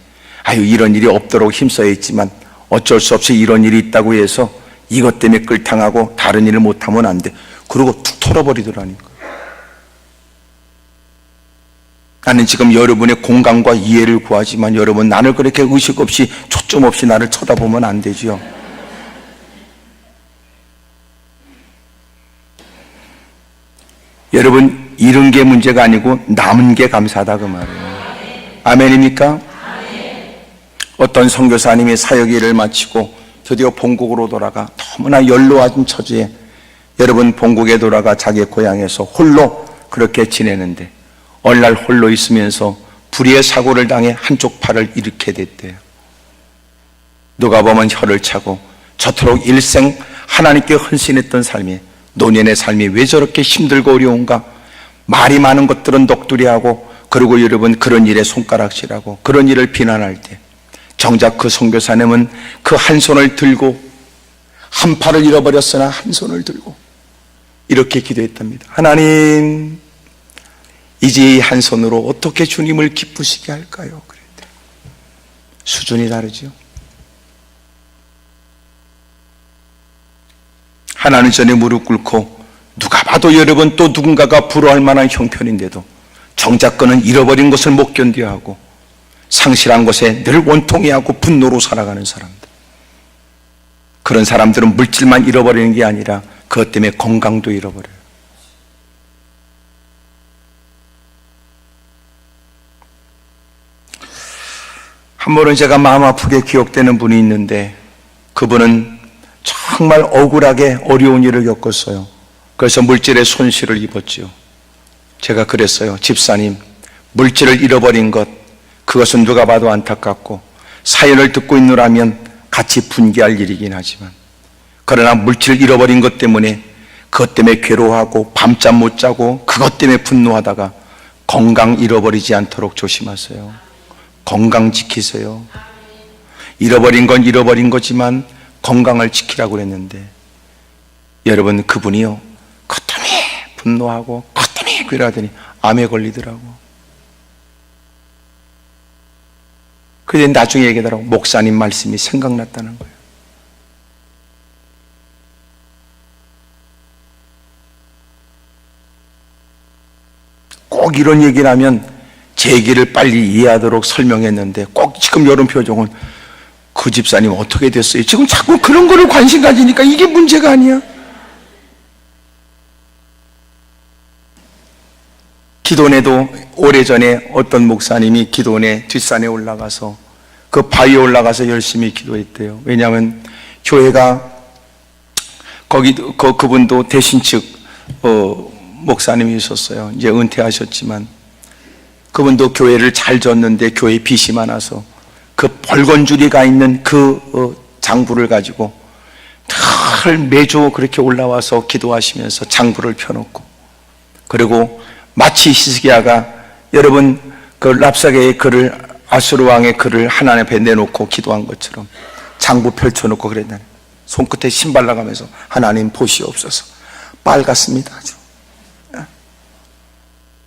B: 이런 일이 없도록 힘써야 했지만 어쩔 수 없이 이런 일이 있다고 해서 이것 때문에 끌탕하고 다른 일을 못하면 안 돼. 그러고 툭 털어버리더라니까. 나는 지금 여러분의 공감과 이해를 구하지만 여러분, 나를 그렇게 의식 없이 초점 없이 나를 쳐다보면 안 되지요. 여러분, 잃은 게 문제가 아니고 남은 게 감사하다 그 말이에요. 아멘입니까? 어떤 선교사님이 사역 일을 마치고 드디어 본국으로 돌아가 너무나 연로한 처지에, 여러분 본국에 돌아가 자기 고향에서 홀로 그렇게 지내는데 어느 날 홀로 있으면서 불의의 사고를 당해 한쪽 팔을 잃게 됐대요. 누가 보면 혀를 차고 저토록 일생 하나님께 헌신했던 삶이, 노년의 삶이 왜 저렇게 힘들고 어려운가. 말이 많은 것들은 넋두리하고, 그리고 여러분 그런 일에 손가락질하고 그런 일을 비난할 때 정작 그 선교사님은 그 한 손을 들고, 한 팔을 잃어버렸으나 한 손을 들고 이렇게 기도했답니다. 하나님, 이제 이 한 손으로 어떻게 주님을 기쁘시게 할까요? 그랬대요. 수준이 다르죠. 하나님 전에 무릎 꿇고, 누가 봐도 여러분 또 누군가가 부러워할 만한 형편인데도 정작 그는 잃어버린 것을 못 견뎌하고 상실한 것에 늘 원통해하고 분노로 살아가는 사람들. 그런 사람들은 물질만 잃어버리는 게 아니라 그것 때문에 건강도 잃어버려요. 한 번은 제가 마음 아프게 기억되는 분이 있는데, 그분은 정말 억울하게 어려운 일을 겪었어요. 그래서 물질의 손실을 입었죠. 제가 그랬어요. 집사님, 물질을 잃어버린 것, 그것은 누가 봐도 안타깝고 사연을 듣고 있노라면 같이 분개할 일이긴 하지만, 그러나 물질을 잃어버린 것 때문에, 그것 때문에 괴로워하고 밤잠 못 자고 그것 때문에 분노하다가 건강 잃어버리지 않도록 조심하세요. 건강 지키세요. 잃어버린 건 잃어버린 거지만 건강을 지키라고 그랬는데, 여러분 그분이요, 그것 때문에 분노하고 그것 때문에 괴로워하더니 암에 걸리더라고. 그런데 나중에 얘기하더라고. 목사님 말씀이 생각났다는 거예요. 꼭 이런 얘기를 하면 제 얘기를 빨리 이해하도록 설명했는데, 꼭 지금 이런 표정은 그 집사님 어떻게 됐어요? 지금 자꾸 그런 거를 관심 가지니까 이게 문제가 아니야. 기도원에도 오래전에 어떤 목사님이 기도원에 뒷산에 올라가서 그 바위에 올라가서 열심히 기도했대요. 왜냐하면 교회가 거기 그분도 대신측 목사님이 있었어요. 이제 은퇴하셨지만 그분도 교회를 잘 졌는데 교회에 빚이 많아서 그 벌건줄이 가 있는 그 장부를 가지고 늘 매주 그렇게 올라와서 기도하시면서 장부를 펴놓고, 그리고 마치 히스기야가 여러분 그 랍사게의 글을, 아수르 왕의 글을 하나님 앞에 내놓고 기도한 것처럼 장부 펼쳐놓고 그랬다는, 손끝에 신발 나가면서 하나님 보시옵소서, 빨갛습니다 아주.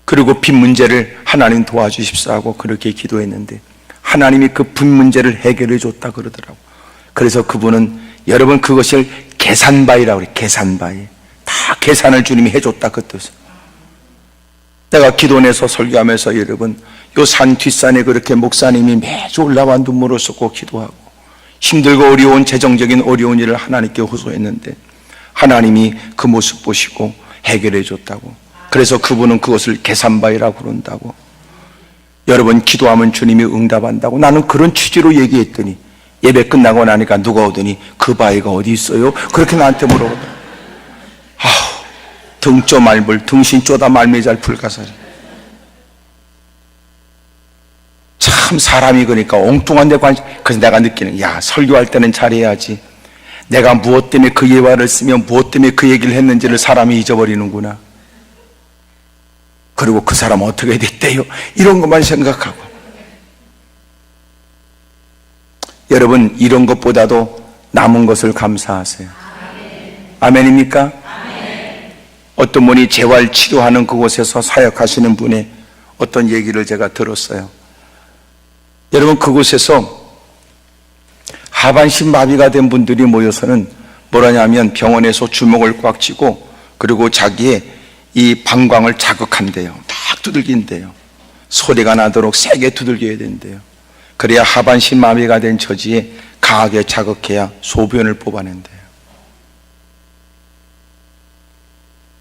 B: 그리고 빚 문제를 하나님 도와주십시오 하고 그렇게 기도했는데 하나님이 그 빚 문제를 해결해 줬다 그러더라고. 그래서 그분은 여러분 그것을 계산바위라고 그래. 계산바위. 다 계산을 주님이 해줬다 그 뜻은. 내가 기도원에서 설교하면서 여러분 요 산 뒷산에 그렇게 목사님이 매주 올라와 눈물을 쏟고 기도하고 힘들고 어려운 재정적인 어려운 일을 하나님께 호소했는데 하나님이 그 모습 보시고 해결해 줬다고. 그래서 그분은 그것을 계산바위라고 그런다고. 여러분 기도하면 주님이 응답한다고. 나는 그런 취지로 얘기했더니 예배 끝나고 나니까 누가 오더니 그 바위가 어디 있어요? 그렇게 나한테 물어보더라. 등쪼 말불 등신 쪼다 말미잘 불가사리. 참 사람이 그러니까 엉뚱한 데 관심. 그래서 내가 느끼는, 야, 설교할 때는 잘해야지. 내가 무엇 때문에 그 예화를 쓰면 무엇 때문에 그 얘기를 했는지를 사람이 잊어버리는구나. 그리고 그 사람 어떻게 됐대요? 이런 것만 생각하고. 여러분, 이런 것보다도 남은 것을 감사하세요. 아멘입니까? 어떤 분이 재활 치료하는 그곳에서 사역하시는 분의 어떤 얘기를 제가 들었어요. 여러분, 그곳에서 하반신 마비가 된 분들이 모여서는 뭐라냐면 병원에서 주먹을 꽉 쥐고 그리고 자기의 이 방광을 자극한대요. 막 두들긴대요. 소리가 나도록 세게 두들겨야 된대요. 그래야 하반신 마비가 된 처지에 강하게 자극해야 소변을 뽑아낸대요.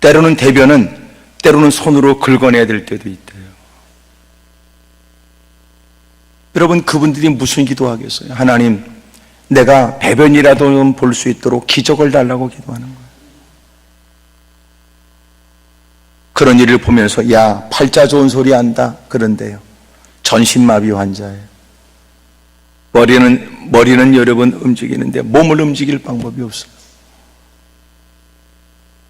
B: 때로는 대변은 때로는 손으로 긁어내야 될 때도 있대요. 여러분, 그분들이 무슨 기도하겠어요? 하나님, 내가 배변이라도 볼 수 있도록 기적을 달라고 기도하는 거예요. 그런 일을 보면서, 야, 팔자 좋은 소리 한다 그런데요, 전신마비 환자예요. 머리는 여러분 움직이는데 몸을 움직일 방법이 없어요.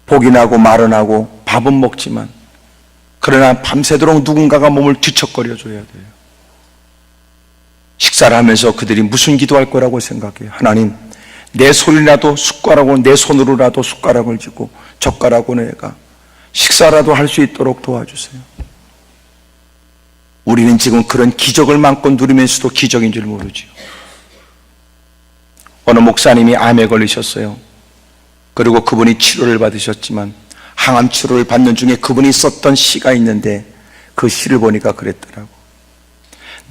B: 복이 나고 말은 하고 밥은 먹지만, 그러나 밤새도록 누군가가 몸을 뒤척거려 줘야 돼요. 식사를 하면서 그들이 무슨 기도할 거라고 생각해요? 하나님, 내 손이라도 숟가락으로, 내 손으로라도 숟가락을 쥐고 젓가락으로 내가 식사라도 할 수 있도록 도와주세요. 우리는 지금 그런 기적을 마음껏 누리면서도 기적인 줄 모르지요. 어느 목사님이 암에 걸리셨어요. 그리고 그분이 치료를 받으셨지만 항암 치료를 받는 중에 그분이 썼던 시가 있는데 그 시를 보니까 그랬더라고.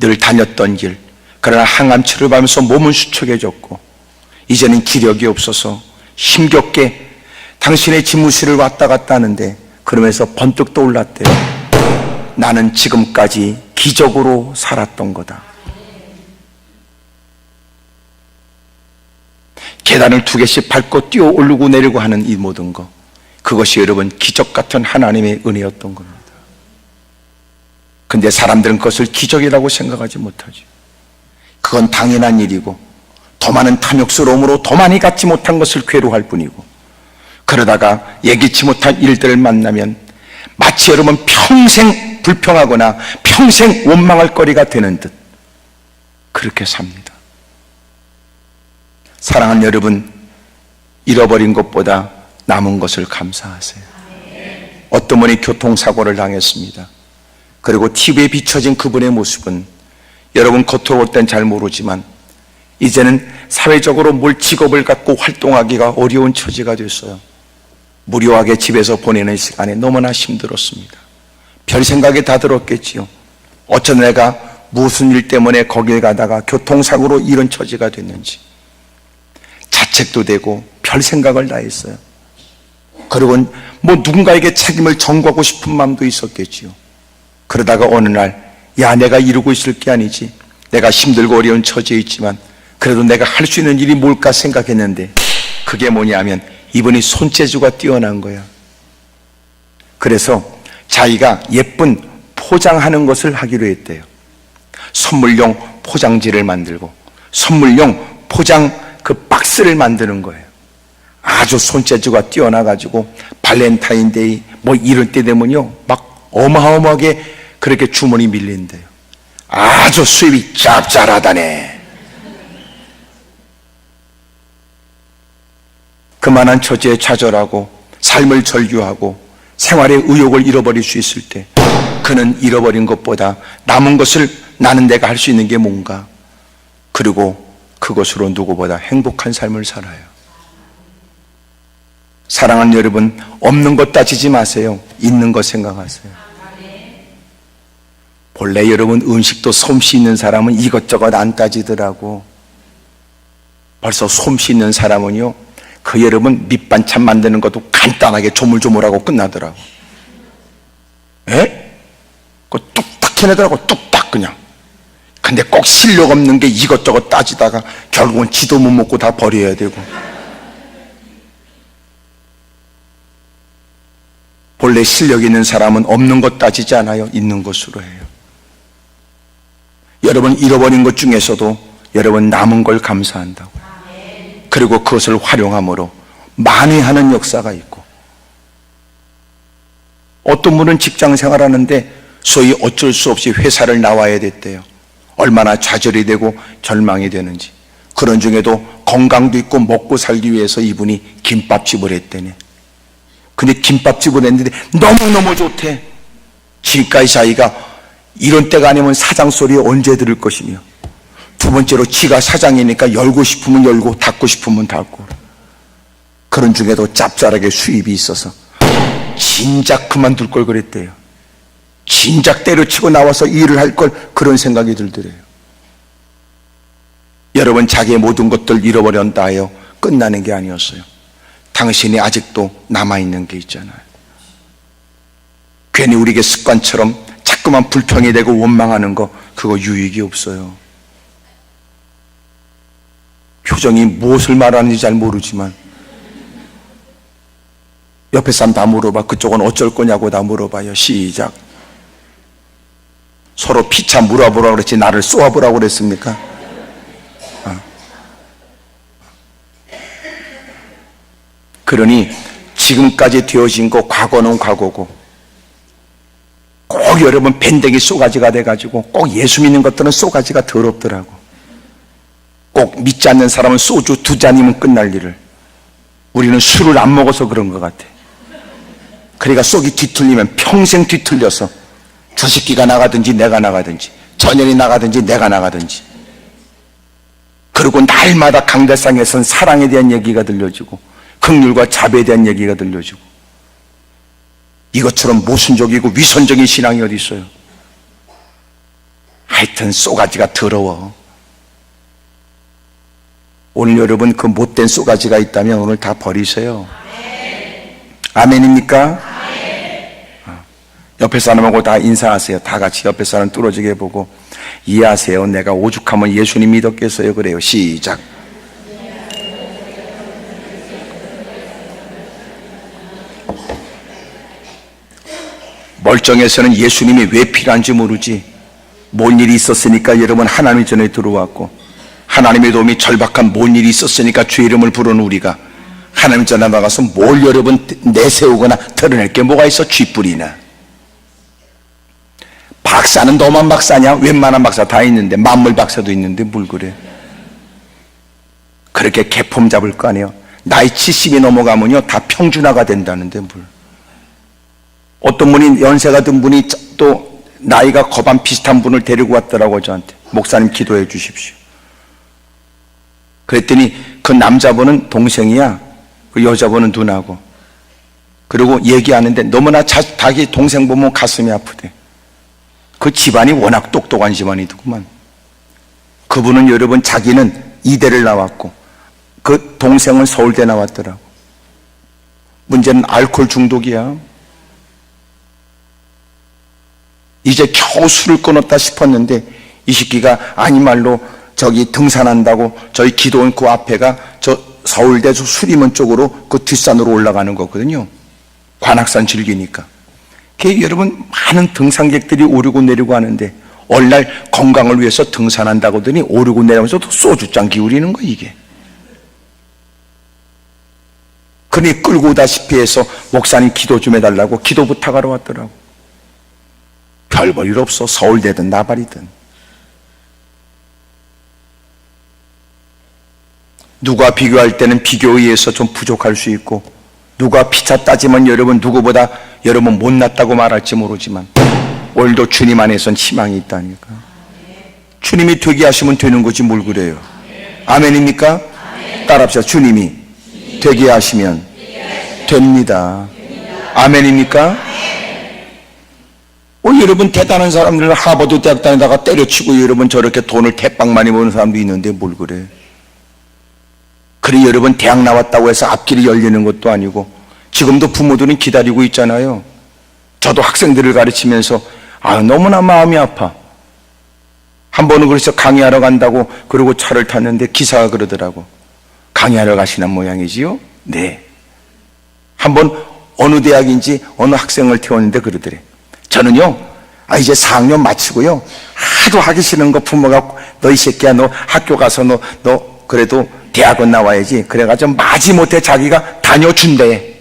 B: 늘 다녔던 길, 그러나 항암 치료를 받으면서 몸은 수척해졌고 이제는 기력이 없어서 힘겹게 당신의 집무실을 왔다 갔다 하는데, 그러면서 번뜩 떠올랐대요. 나는 지금까지 기적으로 살았던 거다. 계단을 2개씩 밟고 뛰어 오르고 내리고 하는 이 모든 것, 그것이 여러분 기적 같은 하나님의 은혜였던 겁니다. 근데 사람들은 그것을 기적이라고 생각하지 못하죠. 그건 당연한 일이고 더 많은 탐욕스러움으로 더 많이 갖지 못한 것을 괴로워할 뿐이고, 그러다가 예기치 못한 일들을 만나면 마치 여러분 평생 불평하거나 평생 원망할 거리가 되는 듯 그렇게 삽니다. 사랑하는 여러분, 잃어버린 것보다 남은 것을 감사하세요. 어떤 분이 교통사고를 당했습니다. 그리고 TV에 비춰진 그분의 모습은 여러분 겉으로 볼 땐 잘 모르지만 이제는 사회적으로 뭘 직업을 갖고 활동하기가 어려운 처지가 됐어요. 무료하게 집에서 보내는 시간에 너무나 힘들었습니다. 별 생각이 다 들었겠지요. 어쩌다 내가 무슨 일 때문에 거길 가다가 교통사고로 이런 처지가 됐는지 자책도 되고 별 생각을 다 했어요. 그리고 뭐 누군가에게 책임을 전가하고 싶은 마음도 있었겠지요. 그러다가 어느 날, 야, 내가 이러고 있을 게 아니지, 내가 힘들고 어려운 처지에 있지만 그래도 내가 할 수 있는 일이 뭘까 생각했는데, 그게 뭐냐면 이분이 손재주가 뛰어난 거야. 그래서 자기가 예쁜 포장하는 것을 하기로 했대요. 선물용 포장지를 만들고 선물용 포장 그 박스를 만드는 거예요. 아주 손재주가 뛰어나가지고 발렌타인데이 뭐 이럴 때 되면요 막 어마어마하게 그렇게 주문이 밀린대요. 아주 수입이 짭짤하다네. 그만한 처지에 좌절하고 삶을 절규하고 생활의 의욕을 잃어버릴 수 있을 때, 그는 잃어버린 것보다 남은 것을 나는 내가 할 수 있는 게 뭔가, 그리고 그것으로 누구보다 행복한 삶을 살아요. 사랑하는 여러분, 없는 것 따지지 마세요. 있는 것 생각하세요. 본래 여러분 음식도 솜씨 있는 사람은 이것저것 안 따지더라고. 벌써 솜씨 있는 사람은요, 그 여러분 밑반찬 만드는 것도 간단하게 조물조물하고 끝나더라고. 에? 그거 뚝딱 해내더라고. 뚝딱 그냥. 근데 꼭 실력 없는 게 이것저것 따지다가 결국은 지도 못 먹고 다 버려야 되고. 본래 실력 있는 사람은 없는 것 따지지 않아요. 있는 것으로 해요. 여러분 잃어버린 것 중에서도 여러분 남은 걸 감사한다고. 그리고 그것을 활용함으로 만회하는 역사가 있고, 어떤 분은 직장 생활하는데 소위 어쩔 수 없이 회사를 나와야 됐대요. 얼마나 좌절이 되고 절망이 되는지. 그런 중에도 건강도 있고 먹고 살기 위해서 이분이 김밥집을 했대네. 근데 김밥집을 했는데 너무너무 좋대. 지금까지 자기가 이런 때가 아니면 사장 소리 언제 들을 것이며, 두 번째로 지가 사장이니까 열고 싶으면 열고 닫고 싶으면 닫고, 그런 중에도 짭짤하게 수입이 있어서 진작 그만둘 걸 그랬대요. 진작 때려치고 나와서 일을 할 걸, 그런 생각이 들더래요. 여러분 자기의 모든 것들 잃어버렸다 하여 끝나는 게 아니었어요. 당신이 아직도 남아있는 게 있잖아요. 괜히 우리에게 습관처럼 자꾸만 불평이 되고 원망하는 거, 그거 유익이 없어요. 표정이 무엇을 말하는지 잘 모르지만 옆에 사람 다 물어봐. 그쪽은 어쩔 거냐고 다 물어봐요. 시작. 서로 피차 물어보라고 그랬지 나를 쏘아보라고 그랬습니까? 그러니 지금까지 되어진 거 과거는 과거고, 꼭 여러분 밴댕이 쏘가지가 돼가지고 꼭 예수 믿는 것들은 쏘가지가 더럽더라고. 꼭 믿지 않는 사람은 소주 2잔이면 끝날 일을, 우리는 술을 안 먹어서 그런 것 같아. 그러니까 속이 뒤틀리면 평생 뒤틀려서 주식기가 나가든지 내가 나가든지, 전연이 나가든지 내가 나가든지, 그리고 날마다 강대상에선 사랑에 대한 얘기가 들려주고 긍휼과 자비에 대한 얘기가 들려주고, 이것처럼 모순적이고 위선적인 신앙이 어디 있어요? 하여튼 쏘가지가 더러워. 오늘 여러분 그 못된 쏘가지가 있다면 오늘 다 버리세요. 아멘입니까? 옆에 사람하고 다 인사하세요. 다 같이 옆에 사람 뚫어지게 보고, 이해하세요. 내가 오죽하면 예수님 믿었겠어요. 그래요. 시작. 멀쩡해서는 예수님이 왜 필요한지 모르지, 뭔 일이 있었으니까 여러분 하나님 전에 들어왔고, 하나님의 도움이 절박한 뭔 일이 있었으니까 주 이름을 부르는 우리가 하나님 전에 나가서 뭘 여러분 내세우거나 드러낼 게 뭐가 있어? 쥐뿔이나. 박사는 너만 박사냐? 웬만한 박사 다 있는데, 만물 박사도 있는데 뭘 그래? 그렇게 개폼 잡을 거 아니에요. 나이 70이 넘어가면요 다 평준화가 된다는데 뭘. 어떤 분이 연세가 든 분이 또 나이가 거반 비슷한 분을 데리고 왔더라고 저한테. 목사님 기도해 주십시오. 그랬더니 그 남자분은 동생이야, 그 여자분은 누나고. 그리고 얘기하는데 너무나 자기 동생 보면 가슴이 아프대. 그 집안이 워낙 똑똑한 집안이더구만. 그분은 여러분 자기는 이대를 나왔고 그 동생은 서울대 나왔더라고. 문제는 알코올 중독이야. 이제 겨우 술을 끊었다 싶었는데 이 새끼가 아니 말로 저기 등산한다고 저희 기도원 그 앞에가 저 서울대 수리문 쪽으로 그 뒷산으로 올라가는 거거든요. 관악산 즐기니까. 여러분 많은 등산객들이 오르고 내리고 하는데 어느 날 건강을 위해서 등산한다고 하더니 오르고 내려오면서 소주잔 기울이는 거 이게. 그러니 끌고 오다시피 해서 목사님 기도 좀 해달라고 기도 부탁하러 왔더라고. 별 볼 일 없어. 서울대든 나발이든. 누가 비교할 때는 비교에 의해서 좀 부족할 수 있고, 누가 피차 따지면 여러분 누구보다 여러분 못났다고 말할지 모르지만 오늘도 주님 안에선 희망이 있다니까. 주님이 되게 하시면 되는 거지 뭘 그래요. 아멘입니까? 따라합시다. 주님이 되게 하시면 됩니다. 아멘입니까? 여러분 대단한 사람들 하버드 대학 다니다가 때려치고 여러분 저렇게 돈을 대빵 많이 버는 사람도 있는데 뭘 그래. 그래 여러분 대학 나왔다고 해서 앞길이 열리는 것도 아니고 지금도 부모들은 기다리고 있잖아요. 저도 학생들을 가르치면서 너무나 마음이 아파. 한 번은 그래서 강의하러 간다고 그러고 차를 탔는데 기사가 그러더라고. 강의하러 가시는 모양이지요? 네. 한 번 어느 대학인지 어느 학생을 태웠는데 그러더래. 저는요, 이제 4학년 마치고요, 하도 하기 싫은 거 부모가 너 이 새끼야, 너 학교 가서 너 그래도 대학은 나와야지. 그래가지고 마지못해 자기가 다녀준대.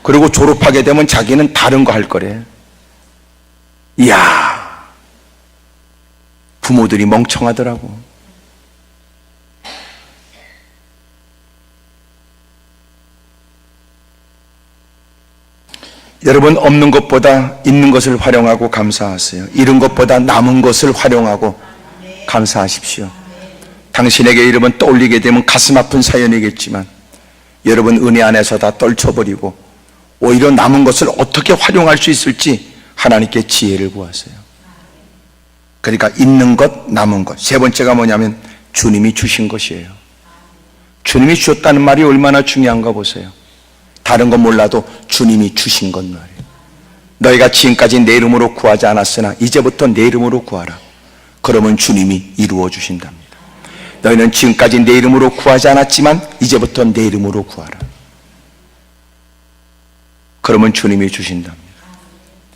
B: 그리고 졸업하게 되면 자기는 다른 거 할 거래. 이야, 부모들이 멍청하더라고. 여러분, 없는 것보다 있는 것을 활용하고 감사하세요. 잃은 것보다 남은 것을 활용하고 감사하십시오. 당신에게 이름은 떠올리게 되면 가슴 아픈 사연이겠지만 여러분 은혜 안에서 다 떨쳐버리고 오히려 남은 것을 어떻게 활용할 수 있을지 하나님께 지혜를 구하세요. 그러니까 있는 것, 남은 것. 세 번째가 뭐냐면 주님이 주신 것이에요. 주님이 주셨다는 말이 얼마나 중요한가 보세요. 다른 건 몰라도 주님이 주신 것 말이에요. 너희가 지금까지 내 이름으로 구하지 않았으나 이제부터 내 이름으로 구하라. 그러면 주님이 이루어 주신답니다. 너희는 지금까지 내 이름으로 구하지 않았지만 이제부터 내 이름으로 구하라. 그러면 주님이 주신답니다.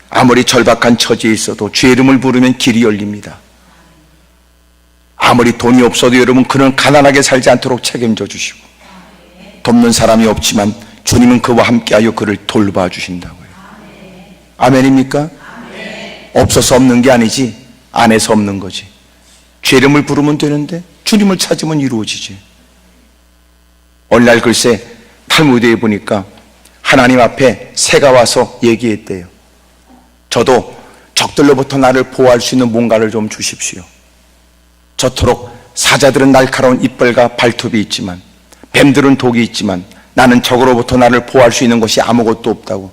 B: 아무리 절박한 처지에 있어도 주의 이름을 부르면 길이 열립니다. 아무리 돈이 없어도 여러분 그는 가난하게 살지 않도록 책임져 주시고, 돕는 사람이 없지만 주님은 그와 함께하여 그를 돌봐주신다고요. 아멘입니까? 없어서 없는 게 아니지, 안에서 없는 거지. 주의 이름을 부르면 되는데 주님을 찾으면 이루어지지. 어느 날 글쎄 탈무드에 보니까 하나님 앞에 새가 와서 얘기했대요. 저도 적들로부터 나를 보호할 수 있는 뭔가를 좀 주십시오. 저토록 사자들은 날카로운 이빨과 발톱이 있지만, 뱀들은 독이 있지만 나는 적으로부터 나를 보호할 수 있는 것이 아무것도 없다고.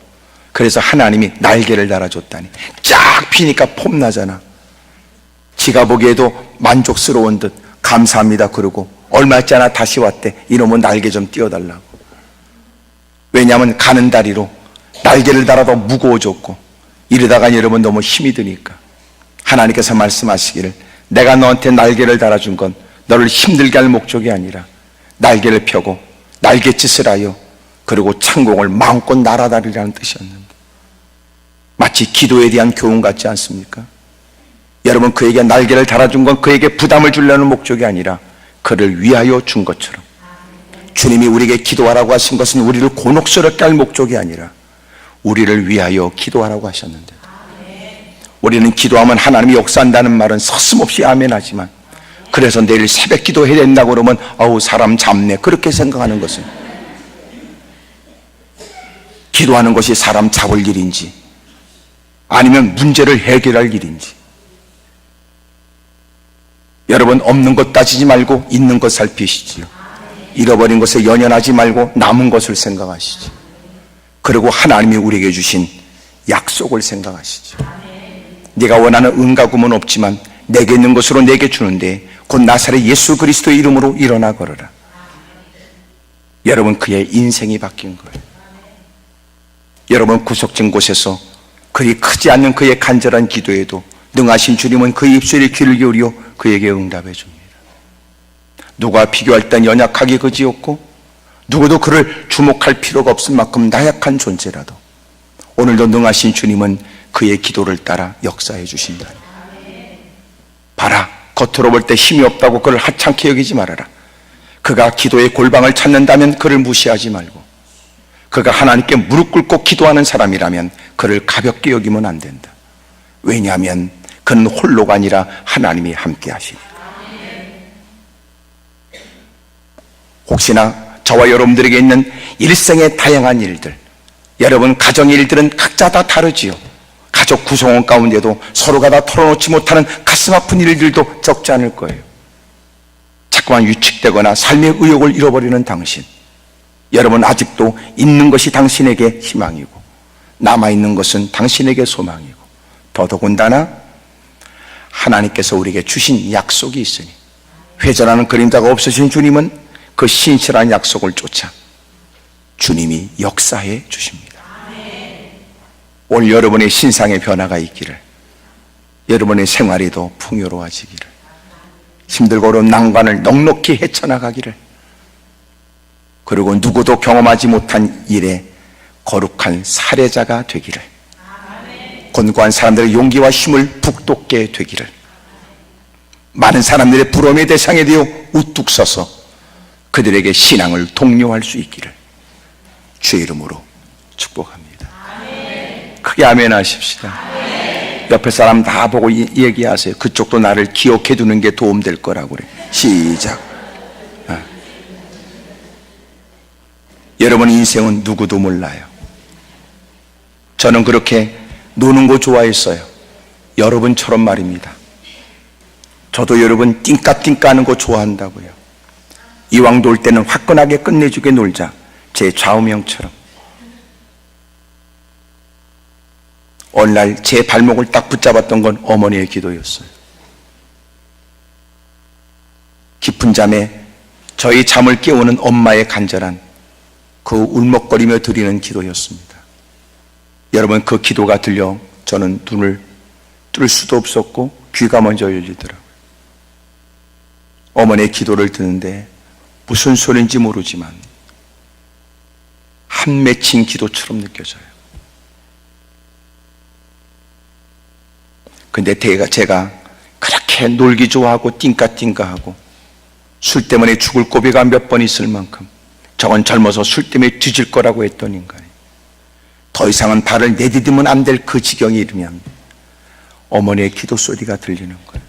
B: 그래서 하나님이 날개를 달아줬다니. 쫙 피니까 폼나잖아. 지가 보기에도 만족스러운 듯 감사합니다 그러고 얼마 있지 않아 다시 왔대. 이놈은 날개 좀 띄워달라고. 왜냐하면 가는 다리로 날개를 달아도 무거워졌고, 이러다가 여러분 너무 힘이 드니까 하나님께서 말씀하시기를, 내가 너한테 날개를 달아준 건 너를 힘들게 할 목적이 아니라 날개를 펴고 날갯짓을 하여 그리고 창공을 마음껏 날아다니라는 뜻이었는데, 마치 기도에 대한 교훈 같지 않습니까? 여러분, 그에게 날개를 달아준 건 그에게 부담을 주려는 목적이 아니라 그를 위하여 준 것처럼, 주님이 우리에게 기도하라고 하신 것은 우리를 곤혹스럽게 할 목적이 아니라 우리를 위하여 기도하라고 하셨는데, 우리는 기도하면 하나님이 역사한다는 말은 서슴없이 아멘하지만, 그래서 내일 새벽 기도해야 된다고 그러면 아우 사람 잡네 그렇게 생각하는 것은, 기도하는 것이 사람 잡을 일인지 아니면 문제를 해결할 일인지. 여러분, 없는 것 따지지 말고 있는 것 살피시지요. 잃어버린 것에 연연하지 말고 남은 것을 생각하시지. 그리고 하나님이 우리에게 주신 약속을 생각하시죠. 네가 원하는 은과 금은 없지만 내게 있는 것으로 내게 주는데 곧 나사렛 예수 그리스도의 이름으로 일어나 걸어라. 여러분, 그의 인생이 바뀐 거예요. 여러분, 구속진 곳에서 그리 크지 않는 그의 간절한 기도에도 능하신 주님은 그의 입술에 귀를 기울여 그에게 응답해 줍니다. 누가 비교할 땐 연약하기 그지없고 누구도 그를 주목할 필요가 없을 만큼 나약한 존재라도 오늘도 능하신 주님은 그의 기도를 따라 역사해 주신다. 봐라, 겉으로 볼 때 힘이 없다고 그를 하찮게 여기지 말아라. 그가 기도의 골방을 찾는다면 그를 무시하지 말고, 그가 하나님께 무릎 꿇고 기도하는 사람이라면 그를 가볍게 여기면 안 된다. 왜냐하면 그는 홀로가 아니라 하나님이 함께 하시니까. 혹시나 저와 여러분들에게 있는 일생의 다양한 일들, 여러분 가정의 일들은 각자 다 다르지요. 가족 구성원 가운데도 서로가 다 털어놓지 못하는 가슴 아픈 일들도 적지 않을 거예요. 자꾸만 위축되거나 삶의 의욕을 잃어버리는 당신, 여러분 아직도 있는 것이 당신에게 희망이고 남아있는 것은 당신에게 소망이고, 더더군다나 하나님께서 우리에게 주신 약속이 있으니 회전하는 그림자가 없으신 주님은 그 신실한 약속을 쫓아 주님이 역사해 주십니다. 오늘 여러분의 신상의 변화가 있기를 여러분의 생활이 더 풍요로워지기를, 힘들고 어려운 난관을 넉넉히 헤쳐나가기를, 그리고 누구도 경험하지 못한 일에 거룩한 사례자가 되기를, 권고한 사람들의 용기와 힘을 북돋게 되기를, 많은 사람들의 부러움의 대상이 되어 우뚝 서서 그들에게 신앙을 독려할 수 있기를 주의 이름으로 축복합니다. 크게 아멘 하십시다. 옆에 사람 다 보고 얘기하세요. 그쪽도 나를 기억해 두는 게 도움될 거라고 그래. 시작. 여러분 인생은 누구도 몰라요. 저는 그렇게 노는 거 좋아했어요. 여러분처럼 말입니다. 저도 여러분 띵까띵까 하는 거 좋아한다고요. 이왕 놀 때는 화끈하게 끝내주게 놀자. 제 좌우명처럼. 어느 날 제 발목을 딱 붙잡았던 건 어머니의 기도였어요. 깊은 잠에 저희 잠을 깨우는 엄마의 간절한 그 울먹거리며 드리는 기도였습니다. 여러분, 그 기도가 들려 저는 눈을 뜰 수도 없었고 귀가 먼저 열리더라고요. 어머니의 기도를 듣는데 무슨 소리인지 모르지만 한 맺힌 기도처럼 느껴져요. 근데 제가 그렇게 놀기 좋아하고 띵까띵까하고 술 때문에 죽을 고비가 몇 번 있을 만큼 저건 젊어서 술 때문에 뒤질 거라고 했던 인간이 더 이상은 발을 내디디면 안 될 그 지경에 이르면 어머니의 기도 소리가 들리는 거예요.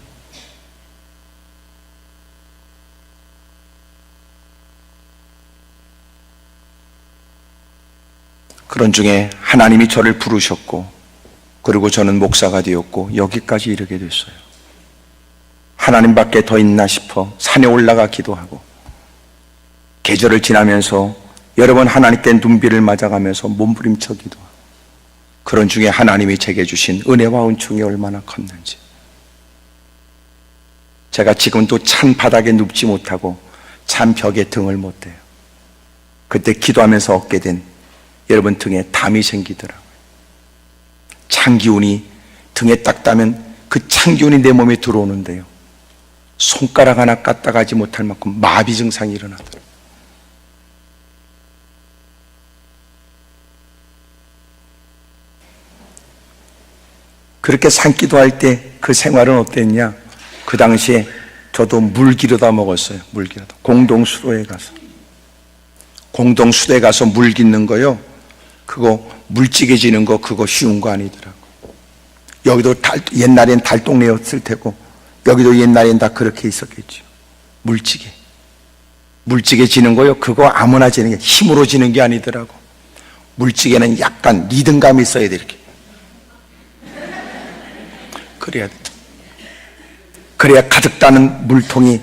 B: 그런 중에 하나님이 저를 부르셨고, 그리고 저는 목사가 되었고 여기까지 이르게 됐어요. 하나님밖에 더 있나 싶어 산에 올라가 기도하고, 계절을 지나면서 여러 번 하나님께 눈비를 맞아가면서 몸부림쳐 기도하고, 그런 중에 하나님이 제게 주신 은혜와 은총이 얼마나 컸는지, 제가 지금도 찬 바닥에 눕지 못하고 찬 벽에 등을 못 대요. 그때 기도하면서 얻게 된 여러분 등에 담이 생기더라고요. 찬 기운이 등에 딱 닿으면 그 찬 기운이 내 몸에 들어오는데요, 손가락 하나 까딱하지 못할 만큼 마비 증상이 일어나더라고요. 그렇게 산기도할 때 그 생활은 어땠냐? 그 당시에 저도 물기르다 먹었어요. 물기르다. 공동수도에 가서 물 깃는 거요, 그거 물찌개 지는 거 그거 쉬운 거 아니더라고. 여기도 옛날엔 달동네였을 테고 여기도 옛날엔 다 그렇게 있었겠죠. 물찌개 지는 거요, 그거 아무나 지는 게, 힘으로 지는 게 아니더라고. 물찌개는 약간 리듬감이 있어야 돼. 이렇게 그래야 가득 따는 물통이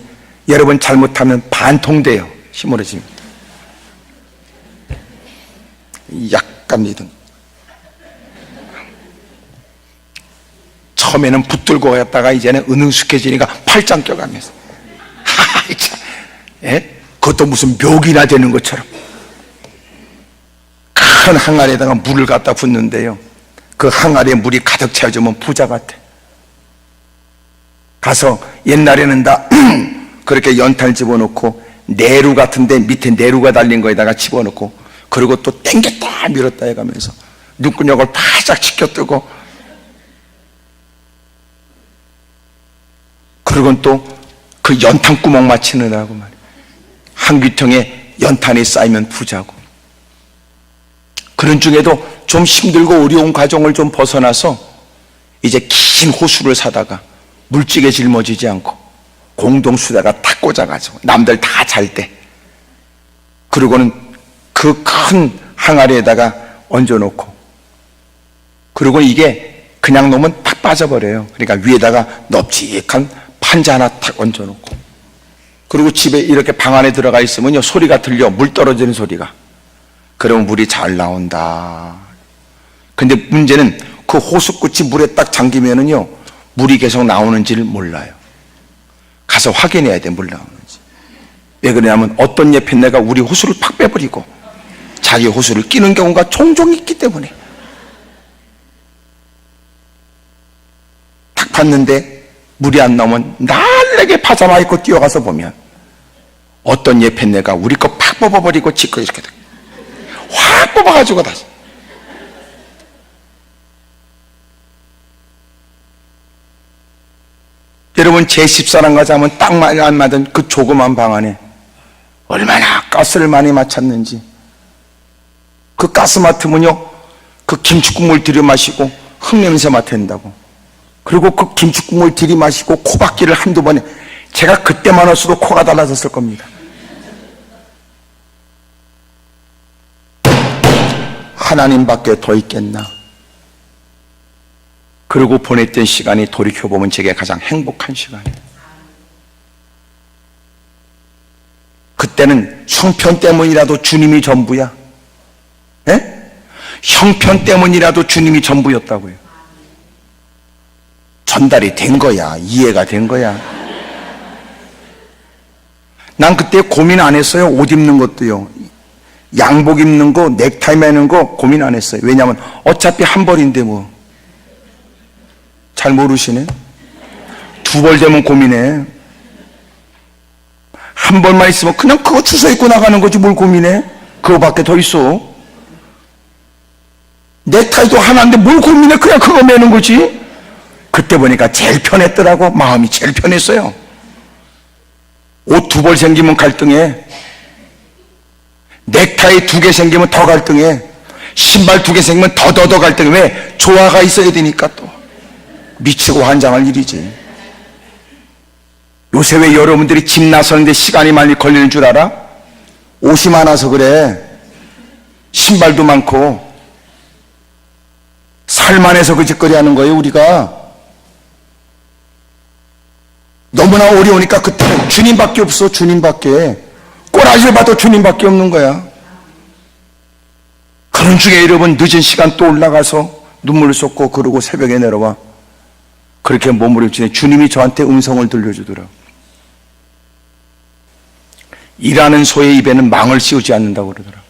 B: 여러분 잘못하면 반통 돼요. 힘으로 지면 약간 리듬. 처음에는 붙들고 갔다가 이제는 은은숙해지니까 팔짱 껴가면서 그것도 무슨 묘기나 되는 것처럼 큰 항아리에다가 물을 갖다 붓는데요, 그 항아리에 물이 가득 채워지면 부자 같아. 가서 옛날에는 다 그렇게 연탄 집어넣고 내루 같은데 밑에 내루가 달린 거에다가 집어넣고, 그리고 또 땡겼다 밀었다 해가면서 눈구녕을 바짝 치켜뜨고, 그리고 또 그 연탄 구멍 맞히느라고 말이야. 한 귀통에 연탄이 쌓이면 부자고. 그런 중에도 좀 힘들고 어려운 과정을 좀 벗어나서 이제 긴 호수를 사다가 물찌개 짊어지지 않고 공동수다가 탁 꽂아가지고 남들 다 잘 때, 그리고는 그 큰 항아리에다가 얹어놓고, 그리고 이게 그냥 놓으면 탁 빠져버려요. 그러니까 위에다가 넙직한 판자 하나 탁 얹어놓고, 그리고 집에 이렇게 방 안에 들어가 있으면요, 소리가 들려. 물 떨어지는 소리가. 그러면 물이 잘 나온다. 근데 문제는 그 호수끝이 물에 딱 잠기면은요, 물이 계속 나오는지를 몰라요. 가서 확인해야 돼, 물 나오는지. 왜 그러냐면 어떤 예편네가 우리 호수를 팍 빼버리고 자기 호수를 끼는 경우가 종종 있기 때문에. 탁 봤는데 물이 안 나오면 날래게 파자마 입고 뛰어가서 보면 어떤 예편네가 우리 거 팍 뽑아버리고 지 거 이렇게 확 뽑아가지고 다시. 여러분, 제 집사람 가자면 딱 안 맞은 그 조그만 방 안에 얼마나 가스를 많이 맞췄는지. 그 가스 맡으면요, 그 김치국물 들이마시고 흙냄새 맡는다고. 그리고 그 김치국물 들이마시고 코박기를 한두 번에, 제가 그때만 왔어도 코가 달라졌을 겁니다. 하나님밖에 더 있겠나. 그리고 보냈던 시간이 돌이켜보면 제게 가장 행복한 시간이에요. 그때는 형편 때문이라도 주님이 전부야. 예? 형편 때문이라도 주님이 전부였다고요. 전달이 된 거야. 이해가 된 거야. 난 그때 고민 안 했어요. 옷 입는 것도요. 양복 입는 거, 넥타이 매는 거 고민 안 했어요. 왜냐하면 어차피 한 벌인데 뭐. 잘 모르시네. 두 벌 되면 고민해. 한 벌만 있으면 그냥 그거 주워 입고 나가는 거지 뭘 고민해. 그거밖에 더 있어. 넥타이도 하나인데 뭘 고민해. 그냥 그거 매는 거지. 그때 보니까 제일 편했더라고. 마음이 제일 편했어요. 옷 두 벌 생기면 갈등해. 넥타이 두 개 생기면 더 갈등해. 신발 두 개 생기면 더 갈등해. 왜? 조화가 있어야 되니까. 또 미치고 환장할 일이지. 요새 왜 여러분들이 집 나서는데 시간이 많이 걸리는 줄 알아? 옷이 많아서 그래. 신발도 많고. 살만해서 그 짓거리 하는 거예요. 우리가 너무나 어려우니까 그때는 주님밖에 없어. 주님밖에. 꼬라지를 봐도 주님밖에 없는 거야. 그런 중에 여러분, 늦은 시간 또 올라가서 눈물을 쏟고 그러고 새벽에 내려와. 그렇게 몸부림치니 주님이 저한테 음성을 들려주더라고요. 일하는 소의 입에는 망을 씌우지 않는다고 그러더라고요.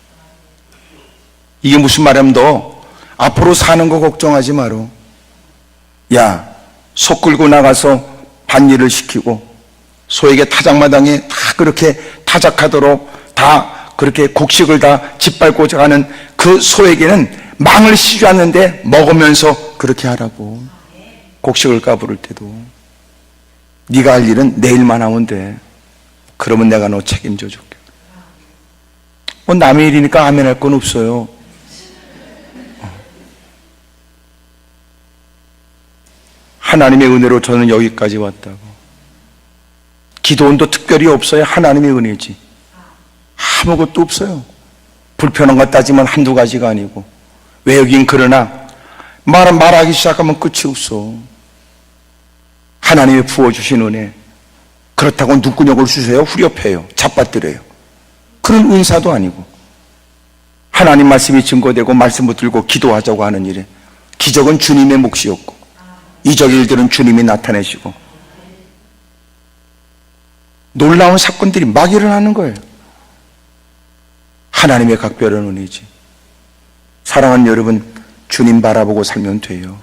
B: 이게 무슨 말이냐면, 너 앞으로 사는 거 걱정하지 마라. 야, 소 끌고 나가서 밭일을 시키고 소에게 타작마당에 다 그렇게 타작하도록 다 그렇게 곡식을 다 짓밟고 가는 그 소에게는 망을 씌우지 않는데 먹으면서 그렇게 하라고. 곡식을 까부를 때도 네가 할 일은 내일만 하면 돼. 그러면 내가 너 책임져 줄게. 뭐 남의 일이니까 아멘 할 건 없어요. 하나님의 은혜로 저는 여기까지 왔다고. 기도원도 특별히 없어요. 하나님의 은혜지. 아무것도 없어요. 불편한 것 따지면 한두 가지가 아니고. 왜 여긴 그러나 말하기 시작하면 끝이 없어. 하나님이 부어주신 은혜. 그렇다고 눈구녕을 주세요. 후려패요. 잡아뜨려요. 그런 은사도 아니고. 하나님 말씀이 증거되고 말씀 붙들고 기도하자고 하는 일에 기적은 주님의 몫이었고 이적 일들은 주님이 나타내시고 놀라운 사건들이 막 일어나는 거예요. 하나님의 각별한 은혜지. 사랑하는 여러분, 주님 바라보고 살면 돼요.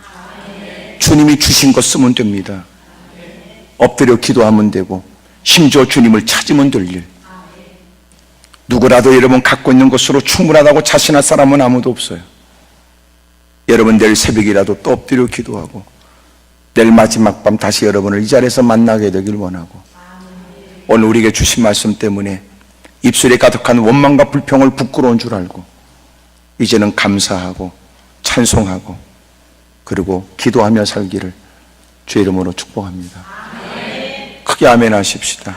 B: 주님이 주신 것 쓰면 됩니다. 엎드려 기도하면 되고 심지어 주님을 찾으면 될 일. 누구라도 여러분 갖고 있는 것으로 충분하다고 자신할 사람은 아무도 없어요. 여러분 내일 새벽이라도 또 엎드려 기도하고 내일 마지막 밤 다시 여러분을 이 자리에서 만나게 되길 원하고, 오늘 우리에게 주신 말씀 때문에 입술에 가득한 원망과 불평을 부끄러운 줄 알고 이제는 감사하고 찬송하고 그리고 기도하며 살기를 주의 이름으로 축복합니다. 크게 아멘 하십시다.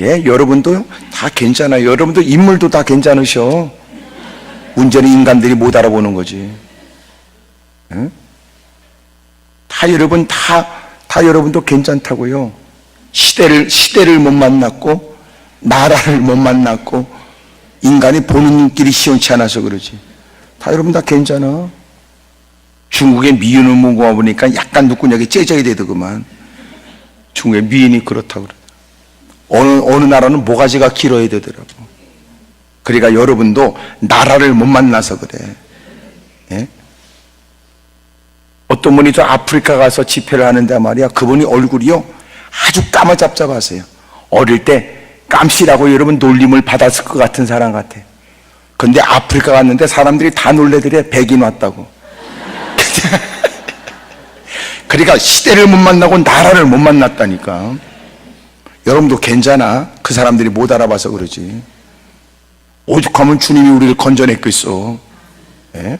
B: 예, 여러분도 다 괜찮아요. 여러분도 인물도 다 괜찮으셔. 문제는 인간들이 못 알아보는 거지. 응? 다 여러분 다 여러분도 괜찮다고요. 시대를 못 만났고 나라를 못 만났고 인간이 보는 길이 시원치 않아서 그러지. 다 여러분 다 괜찮아. 중국의 미인을 모아 보니까 약간 눈구녕이 째져야 되더구만. 중국의 미인이 그렇다고 그래. 어느 나라는 모가지가 길어야 되더라고. 그러니까 여러분도 나라를 못 만나서 그래. 예? 어떤 분이 저 아프리카 가서 집회를 하는데 말이야, 그분이 얼굴이요 아주 까마잡잡하세요. 어릴 때 깜씨라고 여러분 놀림을 받았을 것 같은 사람 같아. 근데 아프리카 갔는데 사람들이 다 놀래더래. 백인 왔다고. 그러니까 시대를 못 만나고 나라를 못 만났다니까. 여러분도 괜찮아. 그 사람들이 못 알아봐서 그러지. 오죽하면 주님이 우리를 건져냈겠어. 예?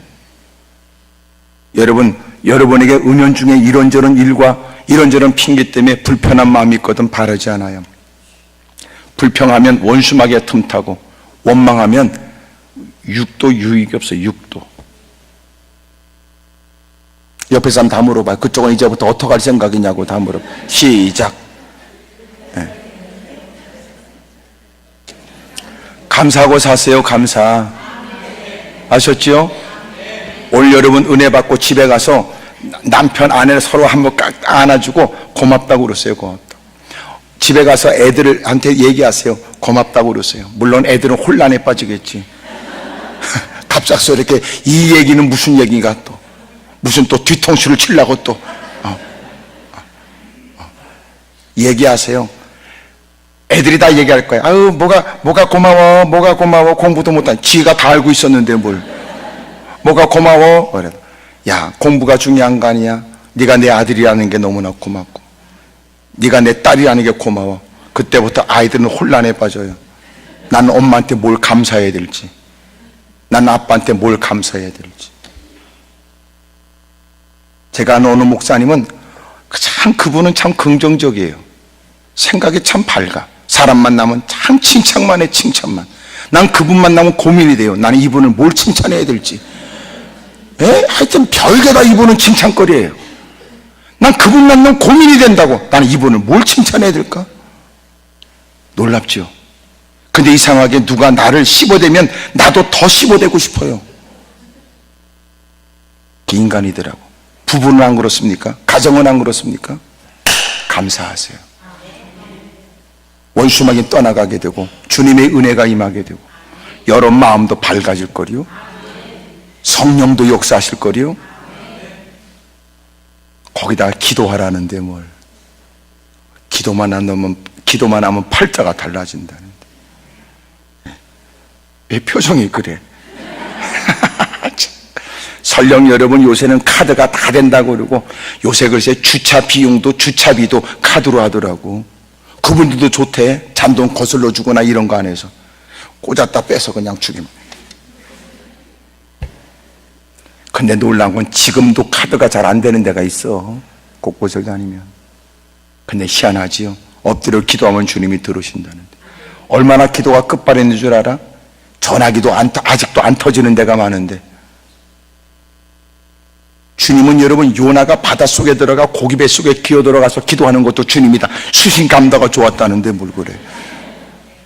B: 여러분에게 은연중에 이런저런 일과 이런저런 핑계 때문에 불편한 마음이 있거든 바라지 않아요. 불평하면 원수마귀가 틈타고, 원망하면 육도 유익이 없어. 육도. 옆에 사람 다 물어봐. 그쪽은 이제부터 어떻게 할 생각이냐고 다 물어봐. 시작. 네. 감사하고 사세요. 감사. 아셨지요? 올 여러분 은혜 받고 집에 가서 남편 아내를 서로 한번 깍 안아주고 고맙다고 그러세요. 고맙다. 집에 가서 애들한테 얘기하세요. 고맙다고 그러세요. 물론 애들은 혼란에 빠지겠지. 갑작스레 이렇게 이 얘기는 무슨 얘기가 또 무슨 또 뒤통수를 치려고 또 얘기하세요. 애들이 다 얘기할 거야. 아유 뭐가 고마워 공부도 못한 지가 다 알고 있었는데 뭘 뭐가 고마워. 그래. 야 공부가 중요한 거 아니야. 네가 내 아들이라는 게 너무나 고맙고 네가 내 딸이라는 게 고마워. 그때부터 아이들은 혼란에 빠져요. 나는 엄마한테 뭘 감사해야 될지, 나는 아빠한테 뭘 감사해야 될지. 제가 아는 어느 목사님은 참 그분은 참 긍정적이에요. 생각이 참 밝아. 사람 만나면 참 칭찬만 해. 칭찬만. 난 그분 만나면 고민이 돼요. 나는 이분을 뭘 칭찬해야 될지. 하여튼 별개다. 이분은 칭찬거리예요. 난 그분 만나면 고민이 된다고. 나는 이분을 뭘 칭찬해야 될까? 놀랍죠. 근데 이상하게 누가 나를 씹어대면 나도 더 씹어대고 싶어요. 인간이더라고. 부부는 안 그렇습니까? 가정은 안 그렇습니까? 감사하세요. 원수막이 떠나가게 되고 주님의 은혜가 임하게 되고 여러분 마음도 밝아질 거리요, 성령도 역사하실 거리요. 거기다가 기도하라는데 뭘. 기도만 하면 팔자가 달라진다는데. 왜 표정이 그래? 설령 여러분 요새는 카드가 다 된다고 그러고 요새 글쎄 주차 비용도 주차비도 카드로 하더라고. 그분들도 좋대. 잔돈 거슬러 주거나 이런 거 안 해서 꽂았다 빼서 그냥 주기만. 근데 놀라운 건 지금도 카드가 잘 안 되는 데가 있어. 곳곳을 다니면. 근데 희한하지요. 엎드려 기도하면 주님이 들으신다는데. 얼마나 기도가 끝발인 줄 알아? 전화기도 아직도 안 터지는 데가 많은데. 주님은 여러분 요나가 바닷속에 들어가 고기 뱃속에 기어 들어가서 기도하는 것도 주님이다. 수신 감다가 좋았다는데 뭘 그래.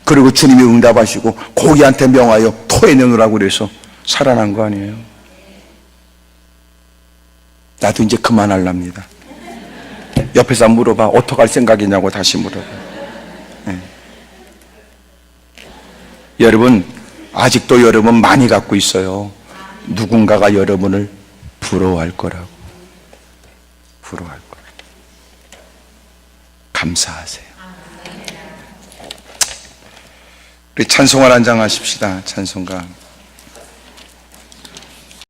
B: 그리고 주님이 응답하시고 고기한테 명하여 토해내느라고 그래서 살아난 거 아니에요. 나도 이제 그만하랍니다. 옆에서 물어봐. 어떡할 생각이냐고 다시 물어봐. 네. 여러분 아직도 여러분 많이 갖고 있어요. 누군가가 여러분을 부러워할 거라고. 부러워할 거라고. 감사하세요. 우리 찬송을 한 장 하십시다. 찬송가.